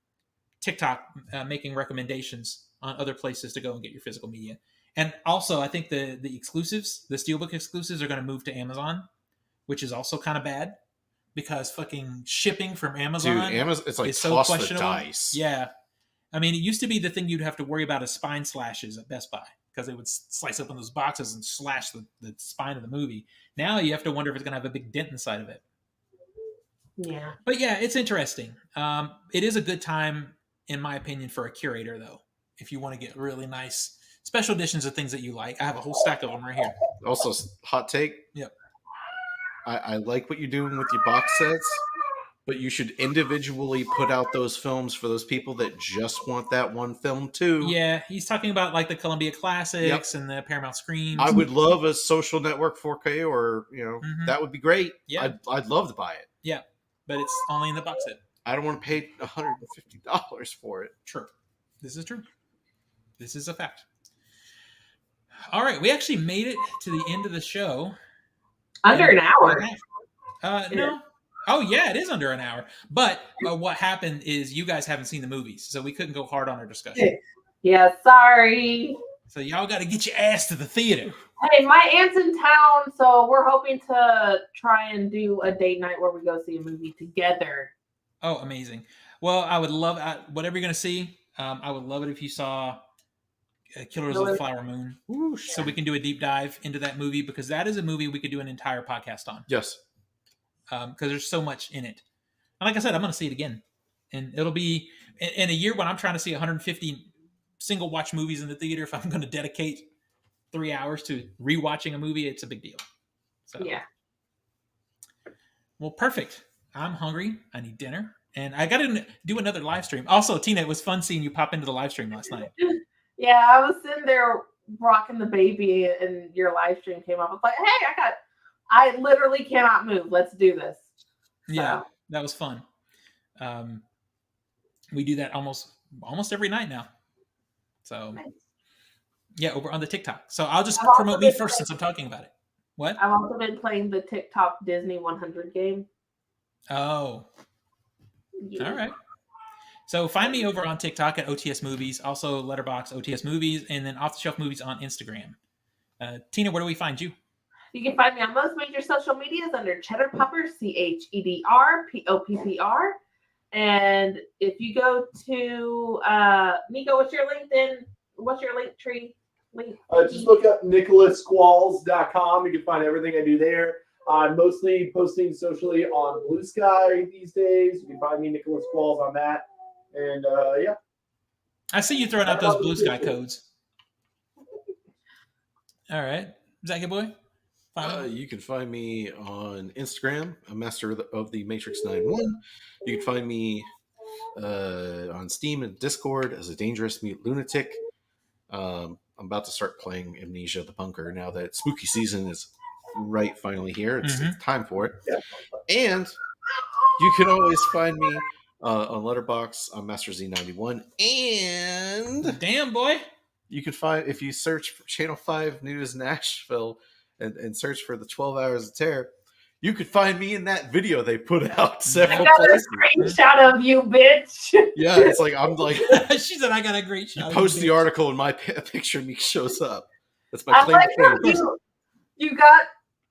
TikTok making recommendations on other places to go and get your physical media. And also, I think the exclusives, the Steelbook exclusives, are going to move to Amazon, which is also kind of bad because fucking shipping from Amazon, dude, Amazon, it's like is so toss questionable. The dice. Yeah, I mean, it used to be the thing you'd have to worry about is spine slashes at Best Buy because they would slice open those boxes and slash the spine of the movie. Now you have to wonder if it's going to have a big dent inside of it. Yeah, but yeah, it's interesting. It is a good time, in my opinion, for a curator though. If you want to get really nice special editions of things that you like, I have a whole stack of them right here. Also, hot take. Yep. I like what you're doing with your box sets, but you should individually put out those films for those people that just want that one film too. Yeah, he's talking about like the Columbia Classics and the Paramount Screams. I would love a Social Network 4K, or that would be great. Yeah, I'd love to buy it. Yeah, but it's only in the box set. I don't want to pay $150 for it. True. This is true. This is a fact. All right, we actually made it to the end of the show. Under an hour. No. Oh, yeah, it is under an hour. But what happened is you guys haven't seen the movies, so we couldn't go hard on our discussion. Yeah, sorry. So y'all got to get your ass to the theater. Hey, my aunt's in town, so we're hoping to try and do a date night where we go see a movie together. Oh, amazing. Well, I would love, whatever you're going to see, I would love it if you saw Killers of the Flower Moon. Ooh, so we can do a deep dive into that movie, because that is a movie we could do an entire podcast on. Yes. Because there's so much in it. And like I said, I'm going to see it again. And it'll be in a year when I'm trying to see 150 single watch movies in the theater. If I'm going to dedicate 3 hours to rewatching a movie, it's a big deal. So yeah. Well, perfect. I'm hungry. I need dinner. And I got to do another live stream. Also, Tina, it was fun seeing you pop into the live stream last night. Yeah, I was sitting there rocking the baby and your live stream came up. I was like, hey, I literally cannot move. Let's do this. Yeah, that was fun. We do that almost every night now. So Nice. yeah, over on the TikTok. So I'll just I've also promote me been first since I'm talking about it. What? I've also been playing the TikTok Disney 100 game. Oh, Yeah. all right. So find me over on TikTok at OTS Movies, also Letterbox OTS Movies, and then Off the Shelf Movies on Instagram. Tina, where do we find you? You can find me on most major social medias under Cheddar Popper, CHEDRPOPPR. And if you go to Nico, what's your LinkedIn? What's your link tree? Just look up nicholasqualls.com. You can find everything I do there. I'm mostly posting socially on Blue Sky these days. You can find me Nicholas Squalls on that. And yeah. I see you throwing out those Blue Sky codes. All right. Is that good, boy? You can find me on Instagram, a master of the Matrix 91. You can find me on Steam and Discord as a dangerous mute lunatic. I'm about to start playing Amnesia the Bunker now that spooky season is finally here. It's time for it. Yeah. And you can always find me on Letterbox on Master Z91. And damn, boy, you can find, if you search for Channel 5 News Nashville and search for the 12 Hours of Terror, you could find me in that video they put out several places. I got a screenshot of you, bitch. Yeah, it's like, I'm like, she said, I got a great shot. You post the article and my picture me shows up. That's my I claim like to fame. how you got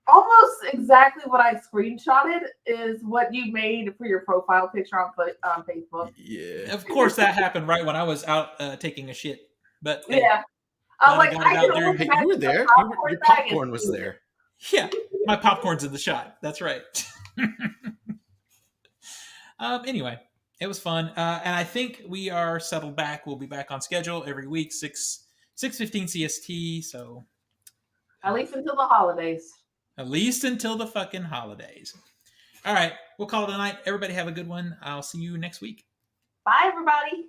almost exactly what I screenshotted is what you made for your profile picture on Facebook. Yeah. Of course, that happened right when I was out taking a shit. But yeah. I'm like, I can got only Hey, imagine you were the there. popcorn Your bag popcorn is was huge. there. Yeah, my popcorn's in the shot. That's right. Anyway, it was fun, and I think we are settled back. We'll be back on schedule every week, 6:15 CST. So at least until the holidays. At least until the fucking holidays. All right, we'll call it a night. Everybody have a good one. I'll see you next week. Bye, everybody.